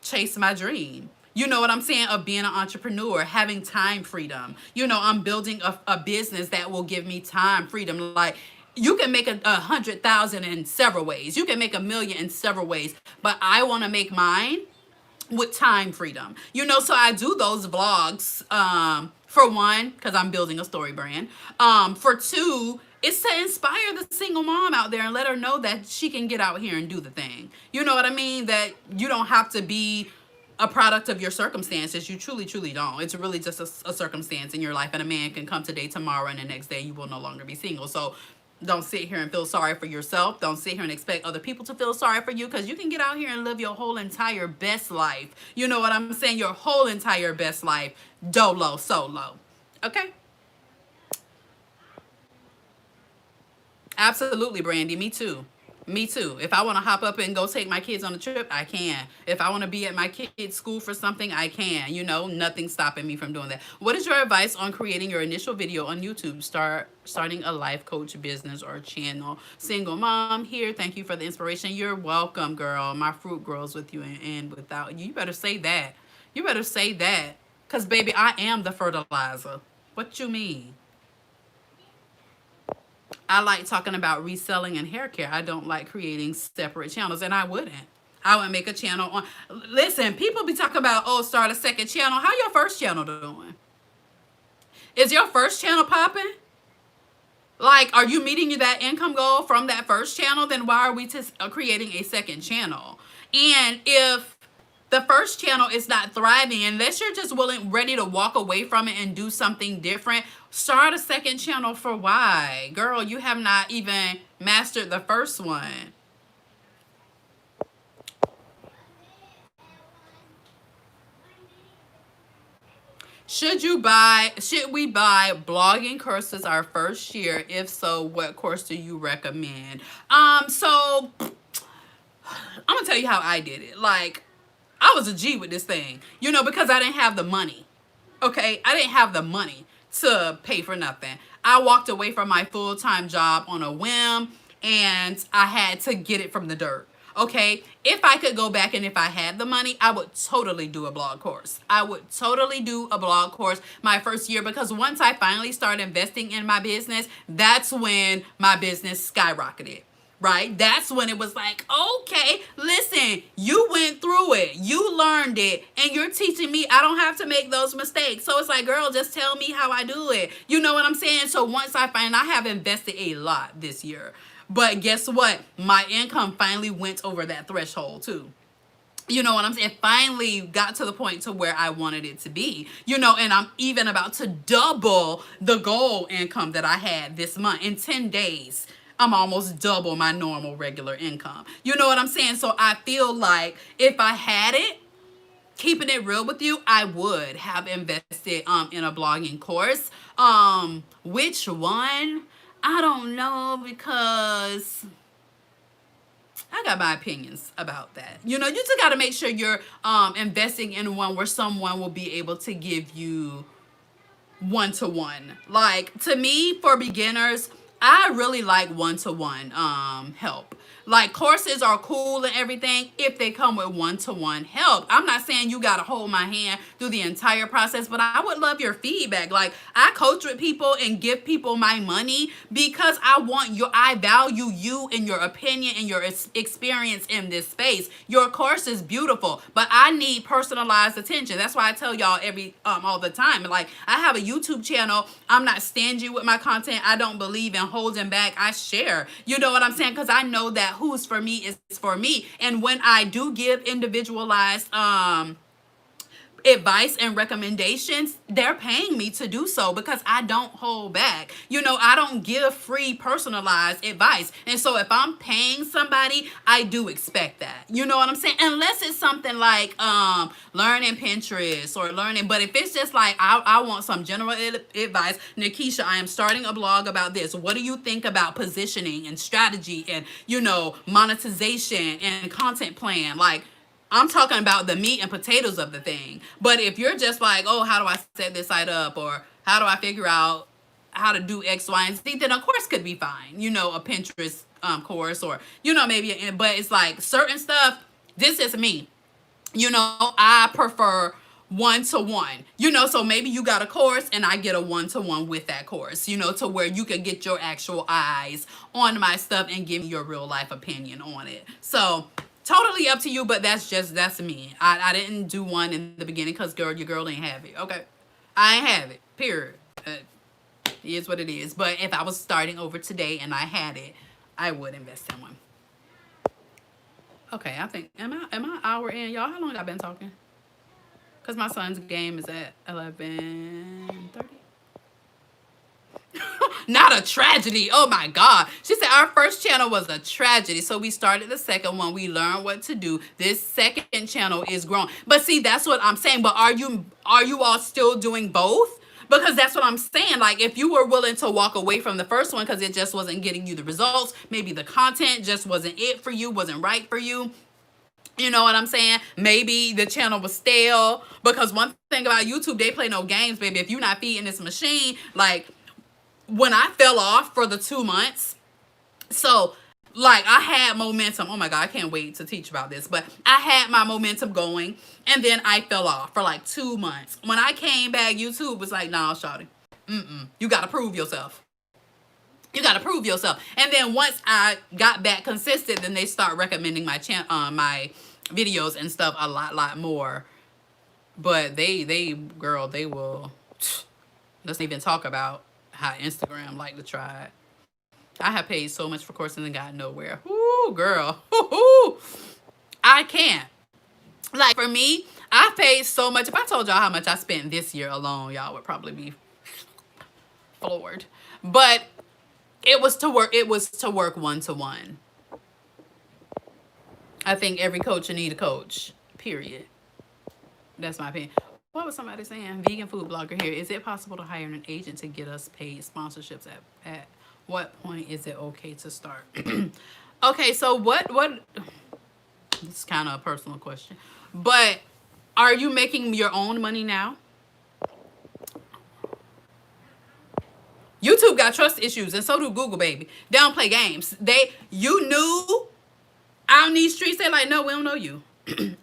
Speaker 1: chase my dream. You know what I'm saying? Of being an entrepreneur, having time freedom. You know, I'm building a business that will give me time freedom. Like, you can make 100,000 in several ways. You can make 1,000,000 in several ways. But I want to make mine with time freedom. You know, so I do those vlogs, for one, because I'm building a story brand. For two, it's to inspire the single mom out there and let her know that she can get out here and do the thing. You know what I mean? That you don't have to be a product of your circumstances. You truly, truly don't. It's really just a circumstance in your life, and a man can come today, tomorrow, and the next day you will no longer be single. So don't sit here and feel sorry for yourself. Don't sit here and expect other people to feel sorry for you, because you can get out here and live your whole entire best life. You know what I'm saying? Your whole entire best life, dolo, solo. Okay? Absolutely, Brandy. Me too. Me too. If I want to hop up and go take my kids on a trip, I can. If I want to be at my kids' school for something, I can. You know, nothing's stopping me from doing that. What is your advice on creating your initial video on YouTube? Starting a life coach business or channel. Single mom here. Thank you for the inspiration. You're welcome, girl. My fruit grows with you and without you. You better say that. You better say that. Because, baby, I am the fertilizer. What you mean? I like talking about reselling and hair care. I don't like creating separate channels, and I wouldn't. I would make a channel on. Listen, people be talking about, oh, start a second channel. How your first channel doing? Is your first channel popping? Like, are you meeting that income goal from that first channel? Then why are we creating a second channel? And if the first channel is not thriving, unless you're just ready to walk away from it and do something different, start a second channel for why? Girl, you have not even mastered the first one. Should we buy blogging courses our first year? If so, what course do you recommend? So I'm gonna tell you how I did it. Like, I was a G with this thing, you know, because I didn't have the money. Okay, I didn't have the money to pay for nothing. I walked away from my full-time job on a whim, and I had to get it from the dirt. Okay, if I could go back and if I had the money, I would totally do a blog course. I would totally do a blog course my first year, because once I finally started investing in my business, that's when my business skyrocketed. Right? That's when it was like, okay, listen, you went through it, you learned it, and you're teaching me I don't have to make those mistakes. So it's like, girl, just tell me how I do it. You know what I'm saying? So once I have invested a lot this year. But guess what? My income finally went over that threshold too. You know what I'm saying? It finally got to the point to where I wanted it to be, you know, and I'm even about to double the goal income that I had this month. In 10 days, I'm almost double my normal regular income. You know what I'm saying? So I feel like if I had it, keeping it real with you, I would have invested in a blogging course. Which one? I don't know, because I got my opinions about that. You know, you just got to make sure you're investing in one where someone will be able to give you one-to-one. Like, to me, for beginners, I really like one-to-one help. Like, courses are cool and everything if they come with one-to-one help. I'm not saying you got to hold my hand through the entire process, but I would love your feedback. Like, I coach with people and give people my money because I value you and your opinion and your experience in this space. Your course is beautiful, but I need personalized attention. That's why I tell y'all all the time. Like, I have a YouTube channel. I'm not stingy with my content. I don't believe in holding back. I share. You know what I'm saying? Because I know that who's for me is for me. And when I do give individualized advice and recommendations, they're paying me to do so because I don't hold back. You know, I don't give free personalized advice. And so if I'm paying somebody, I do expect that. You know what I'm saying? Unless it's something like learning Pinterest or learning, but if it's just like I want some general advice, Nakisha, I am starting a blog about this. What do you think about positioning and strategy and, you know, monetization and content plan? Like, I'm talking about the meat and potatoes of the thing. But if you're just like, oh, how do I set this site up? Or how do I figure out how to do X, Y, and Z? Then a course could be fine. You know, a Pinterest course or, you know, maybe. But it's like certain stuff, this is me. You know, I prefer one-to-one. You know, so maybe you got a course and I get a one-to-one with that course. You know, to where you can get your actual eyes on my stuff and give me your real life opinion on it. So totally up to you, but that's me. I didn't do one in the beginning because, girl, your girl ain't have it. Okay? I ain't have it. Period. It is what it is. But if I was starting over today and I had it, I would invest in one. Okay, I think, am I an hour in? Y'all, how long have I been talking? Because my son's game is at 11:30. Not a tragedy. Oh my God. She said our first channel was a tragedy. So we started the second one. We learned what to do. This second channel is growing. But see, that's what I'm saying. But are you all still doing both? Because that's what I'm saying. Like, if you were willing to walk away from the first one because it just wasn't getting you the results, maybe the content just wasn't it for you, wasn't right for you. You know what I'm saying? Maybe the channel was stale. Because one thing about YouTube, they play no games, baby. If you're not feeding this machine, like, when I fell off for the 2 months, so like I had momentum. Oh my God, I can't wait to teach about this. But I had my momentum going and then I fell off for like 2 months. When I came back, YouTube was like, nah, shawty. You got to prove yourself. You got to prove yourself. And then once I got back consistent, then they start recommending my my videos and stuff a lot more. But girl, they will, let's even talk about how Instagram like to try it. I have paid so much for courses and got nowhere. Ooh, girl. Ooh, I can't. Like, for me, I paid so much. If I told y'all how much I spent this year alone, y'all would probably be floored. But it was to work one-to-one. I think every coach should need a coach. Period. That's my opinion. What was somebody saying? Vegan food blogger here. Is it possible to hire an agent to get us paid sponsorships? At what point is it okay to start? Okay, so what this is kind of a personal question. But are you making your own money now? YouTube got trust issues and so do Google, baby. They don't play games. You knew out in these streets, they're like, no, we don't know you.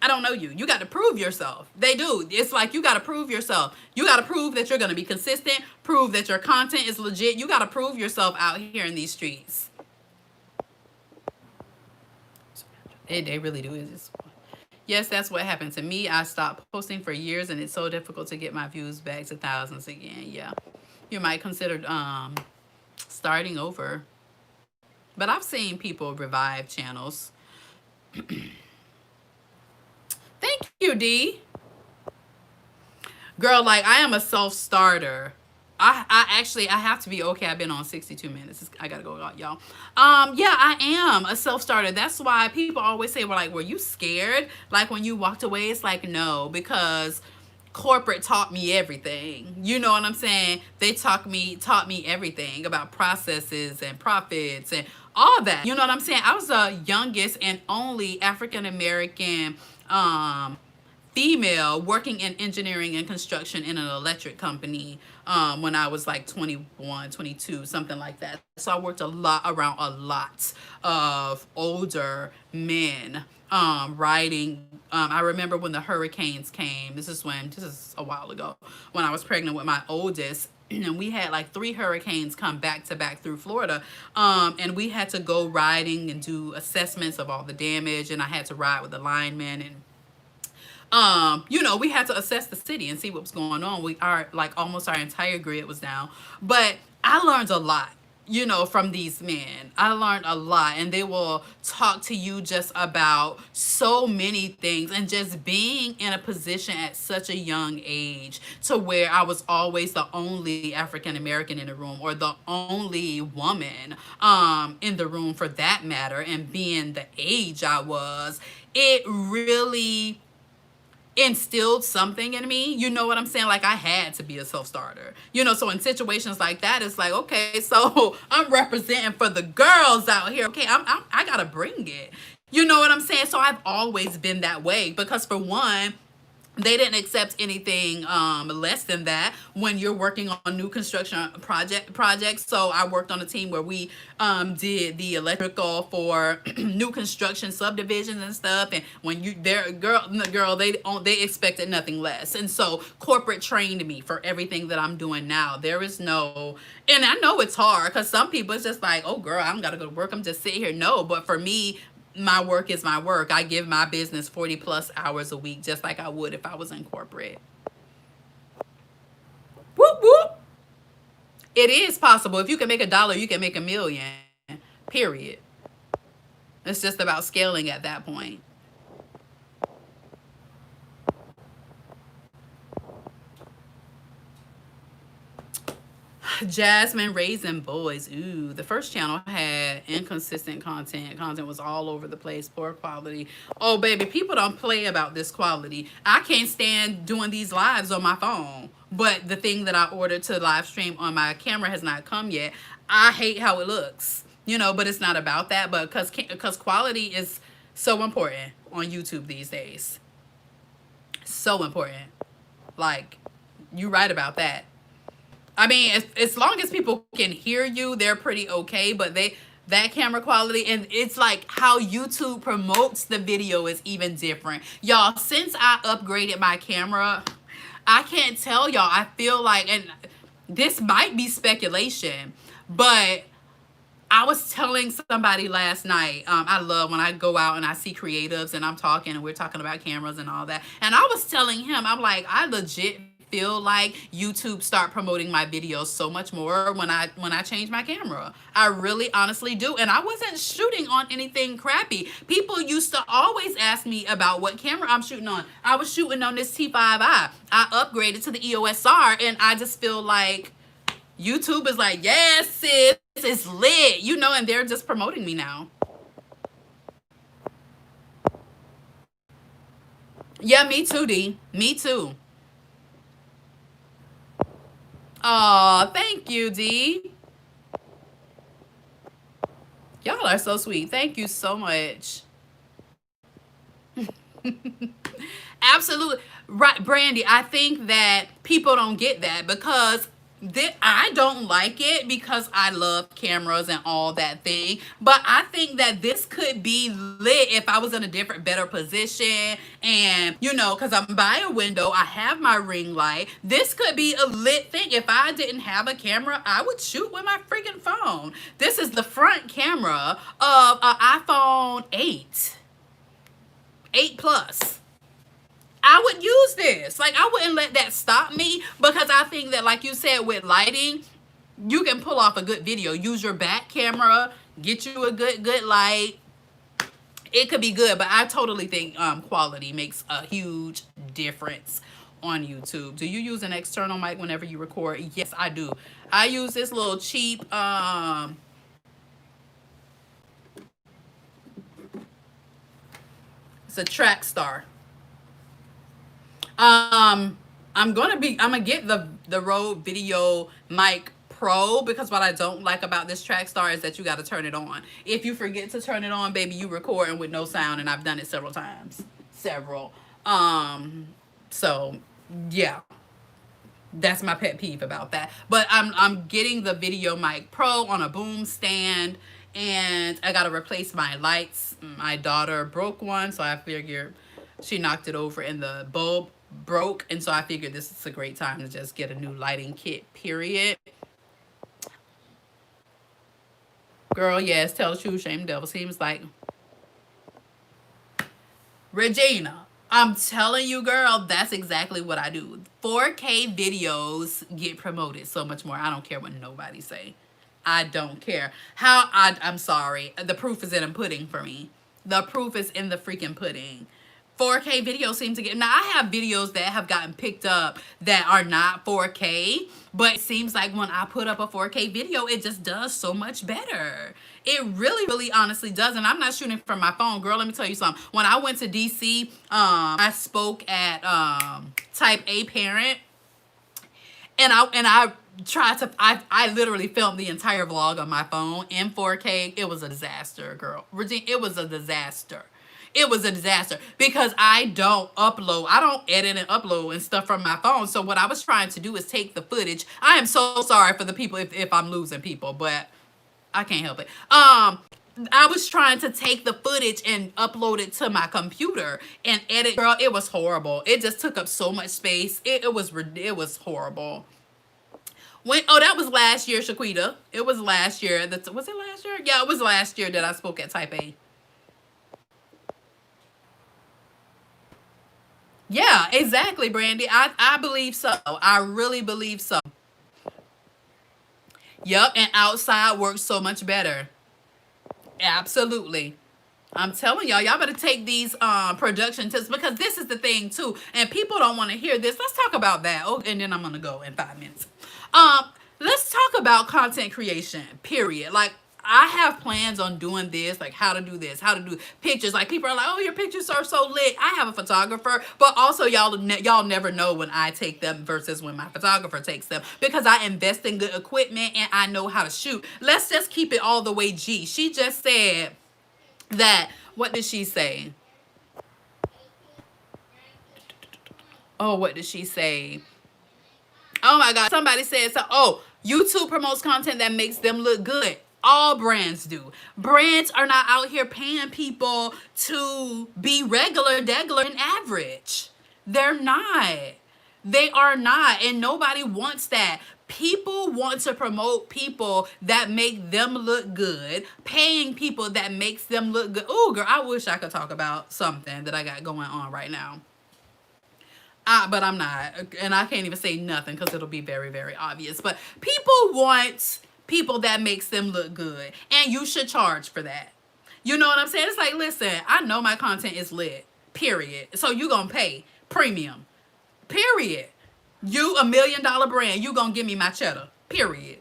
Speaker 1: I don't know you. You got to prove yourself. They do. It's like you got to prove yourself. You got to prove that you're going to be consistent. Prove that your content is legit. You got to prove yourself out here in these streets. They really do. Yes, that's what happened to me. I stopped posting for years and it's so difficult to get my views back to thousands again. Yeah. You might consider starting over. But I've seen people revive channels. Thank you, D. Girl, like, I am a self-starter. I have to be okay. I've been on 62 minutes. I gotta go, y'all. Yeah, I am a self-starter. That's why people always say, well, like, were you scared? Like, when you walked away, it's like, no, because corporate taught me everything. You know what I'm saying? They taught me everything about processes and profits and all that. You know what I'm saying? I was the youngest and only African-American female working in engineering and construction in an electric company when I was like 21, 22, something like that. So I worked a lot around a lot of older men riding. I remember when the hurricanes came. This is a while ago, when I was pregnant with my oldest. And we had like 3 hurricanes come back to back through Florida. And we had to go riding and do assessments of all the damage. And I had to ride with the linemen, and you know, we had to assess the city and see what was going on. We are like almost our entire grid was down. But I learned a lot, you know, from these men. I learned a lot, and they will talk to you just about so many things, and just being in a position at such a young age to where I was always the only African American in the room, or the only woman in the room for that matter, and being the age I was, it really instilled something in me. You know what I'm saying? Like, I had to be a self-starter, you know. So in situations like that, it's like, okay, so I'm representing for the girls out here. Okay, I gotta bring it, you know what I'm saying? So I've always been that way, because for one, they didn't accept anything less than that when you're working on new construction projects. So I worked on a team where we did the electrical for new construction subdivisions and stuff. And when they expected nothing less. And so corporate trained me for everything that I'm doing now. There is no, and I know it's hard, because some people, it's just like, oh girl, I don't gotta go to work, I'm just sitting here. No, but for me, my work is my work. I give my business 40 plus hours a week, just like I would if I was in corporate. Whoop, whoop. It is possible. If you can make $1, you can make $1 million, period. It's just about scaling at that point. Jasmine raising boys. Ooh, the first channel had inconsistent content. Content was all over the place, poor quality. Oh, baby, people don't play about this quality. I can't stand doing these lives on my phone. But the thing that I ordered to live stream on my camera has not come yet. I hate how it looks, you know, but it's not about that. But because quality is so important on YouTube these days. So important. Like, you're right about that. I mean, as long as people can hear you, they're pretty okay. But that camera quality, and it's like how YouTube promotes the video is even different. Y'all, since I upgraded my camera, I can't tell y'all, I feel like, and this might be speculation, but I was telling somebody last night, I love when I go out and I see creatives and I'm talking and we're talking about cameras and all that. And I was telling him, I'm like, I legit feel like YouTube start promoting my videos so much more when I change my camera. I really honestly do. And I wasn't shooting on anything crappy. People used to always ask me about what camera I'm shooting on. I was shooting on this T5i. I upgraded to the EOS R, and I just feel like YouTube is like, yes, sis, it's lit, you know, and they're just promoting me now. Yeah, me too, D. Me too. Oh, thank you, D. Y'all are so sweet. Thank you so much. Absolutely. Right, Brandy, I think that people don't get that because I don't like it because I love cameras and all that thing. But I think that this could be lit if I was in a different, better position. And, you know, because I'm by a window, I have my ring light. This could be a lit thing. If I didn't have a camera, I would shoot with my freaking phone. This is the front camera of an iPhone 8. 8 Plus. I would use this. Like, I wouldn't let that stop me because I think that, like you said, with lighting, you can pull off a good video. Use your back camera, get you a good light. It could be good, but I totally think quality makes a huge difference on YouTube. Do you use an external mic whenever you record? Yes, I do. I use this little cheap it's a Track Star. I'm gonna get the Rode Video Mic Pro because what I don't like about this Track Star is that you got to turn it on. If you forget to turn it on, baby, you recording with no sound, and I've done it several times. So yeah, that's my pet peeve about that. But I'm getting the Video Mic Pro on a boom stand, and I gotta replace my lights. My daughter broke one, so I figured she knocked it over and the bulb broke, and so I figured this is a great time to just get a new lighting kit. Period. Girl, yes, tell the truth, shame the devil. Seems like Regina. I'm telling you, girl, that's exactly what I do. 4K videos get promoted so much more. I don't care what nobody say. I don't care. I'm sorry. The proof is in the pudding for me. The proof is in the freaking pudding. 4K videos seem to get, now I have videos that have gotten picked up that are not 4K, but it seems like when I put up a 4K video, it just does so much better. It really, really honestly does. And I'm not shooting from my phone. Girl, let me tell you something. When I went to DC, I spoke at Type A Parent, and I tried to, I literally filmed the entire vlog on my phone in 4K. It was a disaster, girl. Regina, it was a disaster. It was a disaster because I don't edit and upload and stuff from my phone. So what I was trying to do is take the footage. I am so sorry for the people if I'm losing people, but I can't help it. I was trying to take the footage and upload it to my computer and edit. Girl, it was horrible. It just took up so much space. It was horrible. That was last year, Shaquita. It was last year. Was it last year? Yeah, it was last year that I spoke at Type A. Yeah, exactly, Brandy. I believe so. I really believe so. Yep, and outside works so much better. Absolutely. I'm telling y'all better take these production tips, because this is the thing too, and people don't want to hear this. Let's talk about that. Oh, and then I'm gonna go in 5 minutes. Um, let's talk about content creation. Period. Like, I have plans on doing this, like how to do this, how to do pictures. Like, people are like, "Oh, your pictures are so lit." I have a photographer, but also y'all never know when I take them versus when my photographer takes them, because I invest in good equipment and I know how to shoot. Let's just keep it all the way G. She just said that, what did she say? Oh, what did she say? Oh my God, somebody said so. Oh, YouTube promotes content that makes them look good. All brands do. Brands are not out here paying people to be regular, degular, and average. They're not. They are not. And nobody wants that. People want to promote people that make them look good, paying people that makes them look good. Oh, girl, I wish I could talk about something that I got going on right now. But I'm not. And I can't even say nothing because it'll be very, very obvious. But people want people that makes them look good. And you should charge for that. You know what I'm saying? It's like, listen, I know my content is lit. Period. So you gonna pay premium. Period. You $1 million brand, you gonna give me my cheddar. Period.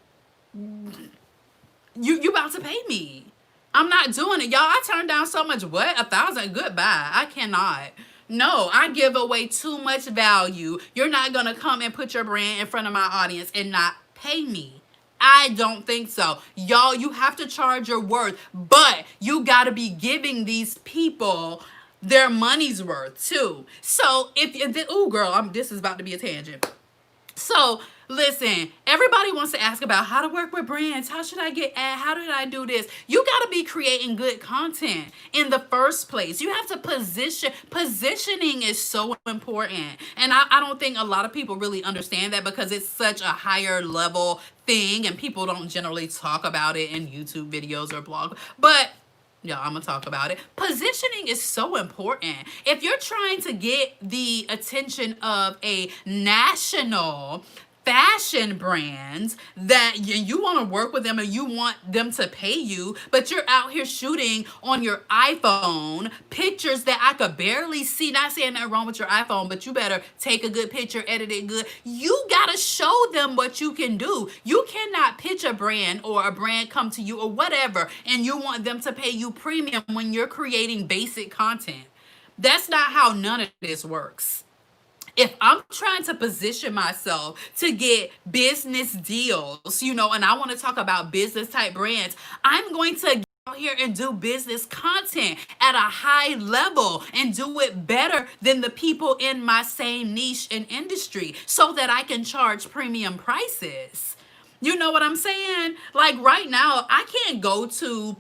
Speaker 1: You about to pay me. I'm not doing it. Y'all, I turned down so much. What? 1,000? Goodbye. I cannot. No, I give away too much value. You're not gonna come and put your brand in front of my audience and not pay me. I don't think so. Y'all, you have to charge your worth, but you gotta be giving these people their money's worth too. So oh girl, this is about to be a tangent. So listen, everybody wants to ask about how to work with brands. How should I get ad? How did I do this? You got to be creating good content in the first place. You have to position. Positioning is so important. And I don't think a lot of people really understand that, because it's such a higher level thing and people don't generally talk about it in YouTube videos or blog. But yeah, I'm gonna talk about it. Positioning is so important. If you're trying to get the attention of a national fashion brand that you want to work with them and you want them to pay you, but you're out here shooting on your iPhone pictures that I could barely see. Not saying nothing wrong with your iPhone, but you better take a good picture, edit it good. You gotta show them what you can do. You cannot pitch a brand or a brand come to you or whatever and you want them to pay you premium when you're creating basic content. That's not how none of this works. If I'm trying to position myself to get business deals, and I want to talk about business type brands, I'm going to here and do business content at a high level and do it better than the people in my same niche and industry so that I can charge premium prices. You know what I'm saying? Like right now, I can't go to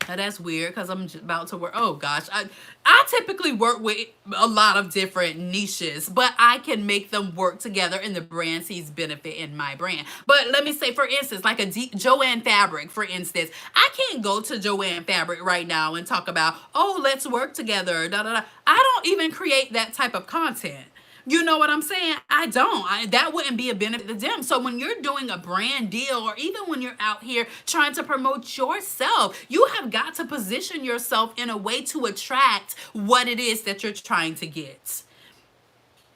Speaker 1: that's weird because I'm about to work. Oh gosh, I typically work with a lot of different niches, but I can make them work together, and the brand sees benefit in my brand. But let me say, for instance, like Joanne Fabric, for instance, I can't go to Joanne Fabric right now and talk about, oh, let's work together. Da da da. I don't even create that type of content. You know what I'm saying? I don't. That wouldn't be a benefit to them. So when you're doing a brand deal, or even when you're out here trying to promote yourself, you have got to position yourself in a way to attract what it is that you're trying to get.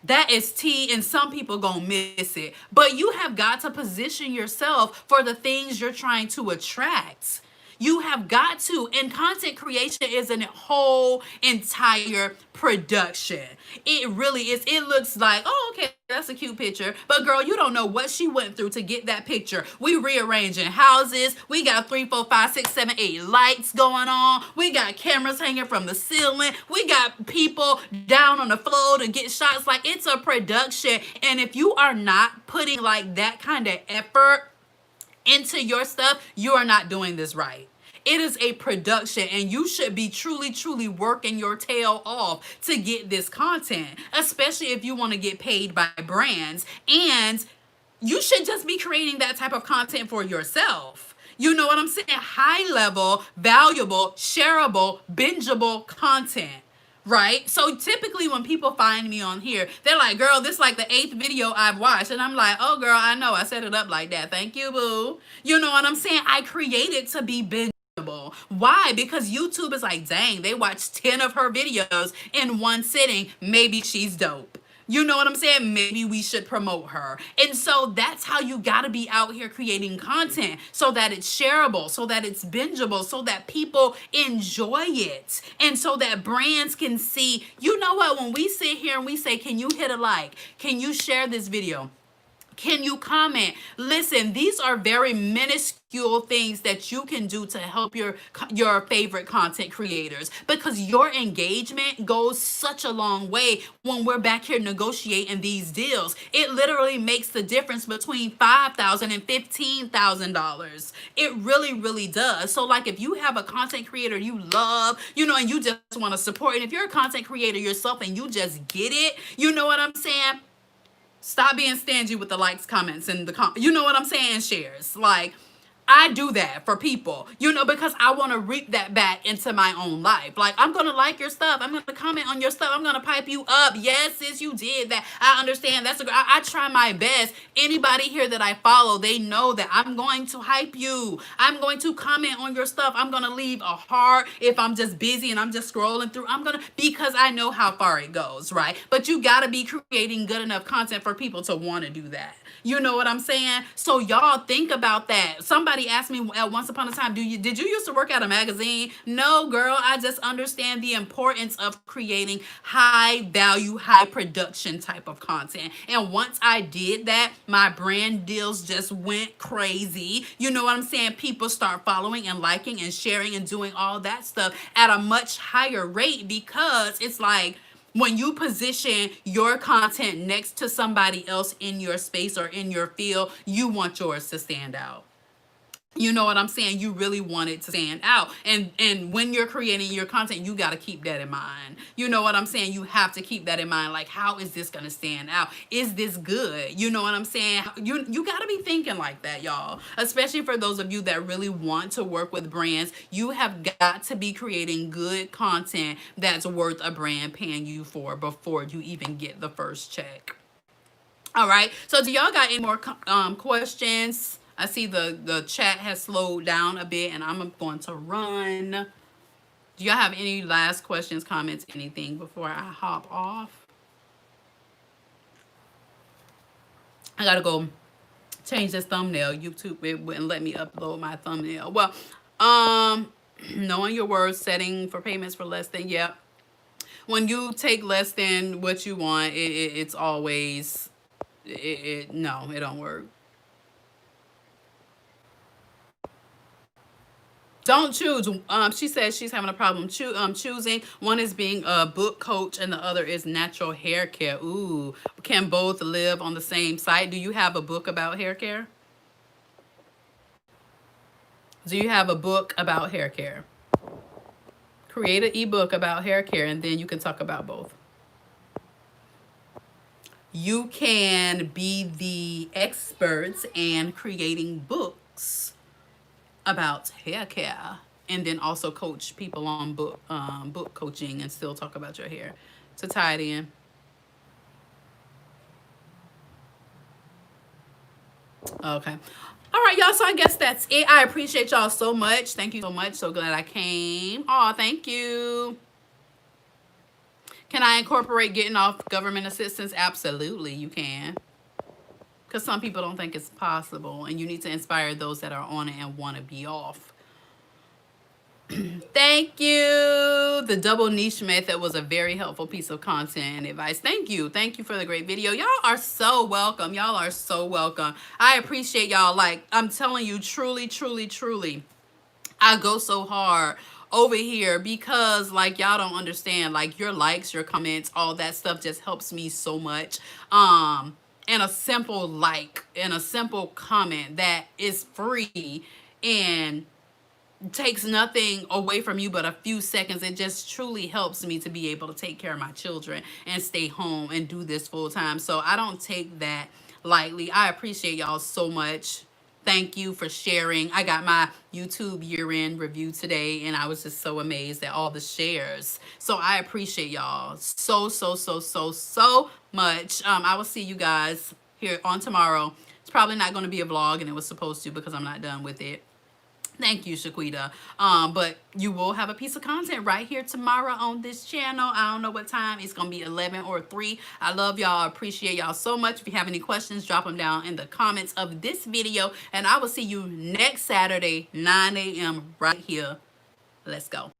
Speaker 1: That is tea, and some people gonna miss it. But you have got to position yourself for the things you're trying to attract. You have got to. And content creation is a whole entire production. It really is. It looks like, oh, okay, that's a cute picture. But girl, you don't know what she went through to get that picture. We rearranging houses. We got 3, 4, 5, 6, 7, 8 lights going on. We got cameras hanging from the ceiling. We got people down on the floor to get shots. Like, it's a production. And if you are not putting like that kind of effort into your stuff, you are not doing this right. It is a production, and you should be truly, truly working your tail off to get this content, especially if you want to get paid by brands. And you should just be creating that type of content for yourself. You know what I'm saying? High level, valuable, shareable, bingeable content. Right? So typically when people find me on here, they're like, girl, this is like the 8th video I've watched. And I'm like, oh, girl, I know. I set it up like that. Thank you, boo. You know what I'm saying? I created to be bingeable. Why? Because YouTube is like, dang, they watched 10 of her videos in one sitting. Maybe she's dope. You know what I'm saying? Maybe we should promote her. And so that's how you got to be out here creating content, so that it's shareable, so that it's bingeable, so that people enjoy it. And so that brands can see, you know what, when we sit here and we say, can you hit a like? Can you share this video? Can you comment? Listen, these are very minuscule things that you can do to help your favorite content creators, because your engagement goes such a long way when we're back here negotiating these deals. It literally makes the difference between $5,000 and $15,000. It really, really does. So like, if you have a content creator you love, and you just want to support, and if you're a content creator yourself and you just get it, you know what I'm saying? Stop being stingy with the likes, comments, and you know what I'm saying, shares. Like, I do that for people, because I want to reap that back into my own life. Like, I'm going to like your stuff. I'm going to comment on your stuff. I'm going to pipe you up. Yes, sis, you did that. I understand. I try my best. Anybody here that I follow, they know that I'm going to hype you. I'm going to comment on your stuff. I'm going to leave a heart if I'm just busy and I'm just scrolling through. Because I know how far it goes, right? But you got to be creating good enough content for people to want to do that. You know what I'm saying? So y'all think about that. Somebody asked me once upon a time, did you used to work at a magazine? No, girl, I just understand the importance of creating high value, high production type of content. And once I did that, my brand deals just went crazy. You know what I'm saying? People start following and liking and sharing and doing all that stuff at a much higher rate, because it's like, when you position your content next to somebody else in your space or in your field, you want yours to stand out. You know what I'm saying? You really want it to stand out. And when you're creating your content, you got to keep that in mind. You know what I'm saying? You have to keep that in mind. Like, how is this going to stand out? Is this good? You know what I'm saying? You got to be thinking like that, y'all. Especially for those of you that really want to work with brands, you have got to be creating good content that's worth a brand paying you for before you even get the first check. All right. So do y'all got any more questions? I see the chat has slowed down a bit, and I'm going to run. Do y'all have any last questions, comments, anything before I hop off? I got to go change this thumbnail. YouTube, it wouldn't let me upload my thumbnail. Well, knowing your words, setting for payments for less than, yeah. When you take less than what you want, it's always, no, it don't work. Don't choose. She says she's having a problem choosing. One is being a book coach, and the other is natural hair care. Ooh, can both live on the same site? Do you have a book about hair care? Do you have a book about hair care? Create an ebook about hair care, and then you can talk about both. You can be the experts and creating books about hair care, and then also coach people on book coaching and still talk about your hair to tie it in. Okay. All right, y'all. So I guess that's it. I appreciate y'all so much. Thank you so much. So glad I came. Oh, thank you. Can I incorporate getting off government assistance? Absolutely, you can. Because some people don't think it's possible, and you need to inspire those that are on it and want to be off. Thank you. The double niche method was a very helpful piece of content and advice. Thank you. Thank you for the great video. Y'all are so welcome. Y'all are so welcome. I appreciate y'all. Like, I'm telling you, truly, truly, truly, I go so hard over here because, like, y'all don't understand. Like, your likes, your comments, all that stuff just helps me so much. And a simple like and a simple comment that is free and takes nothing away from you but a few seconds. It just truly helps me to be able to take care of my children and stay home and do this full time. So I don't take that lightly. I appreciate y'all so much. Thank you for sharing. I got my YouTube year-end review today, and I was just so amazed at all the shares. So I appreciate y'all so, so, so, so, so much. I will see you guys here on tomorrow. It's probably not going to be a vlog, and it was supposed to because I'm not done with it. Thank you, Shaquita. But you will have a piece of content right here tomorrow on this channel. I don't know what time. It's going to be 11 or 3. I love y'all. Appreciate y'all so much. If you have any questions, drop them down in the comments of this video. And I will see you next Saturday, 9 a.m. right here. Let's go.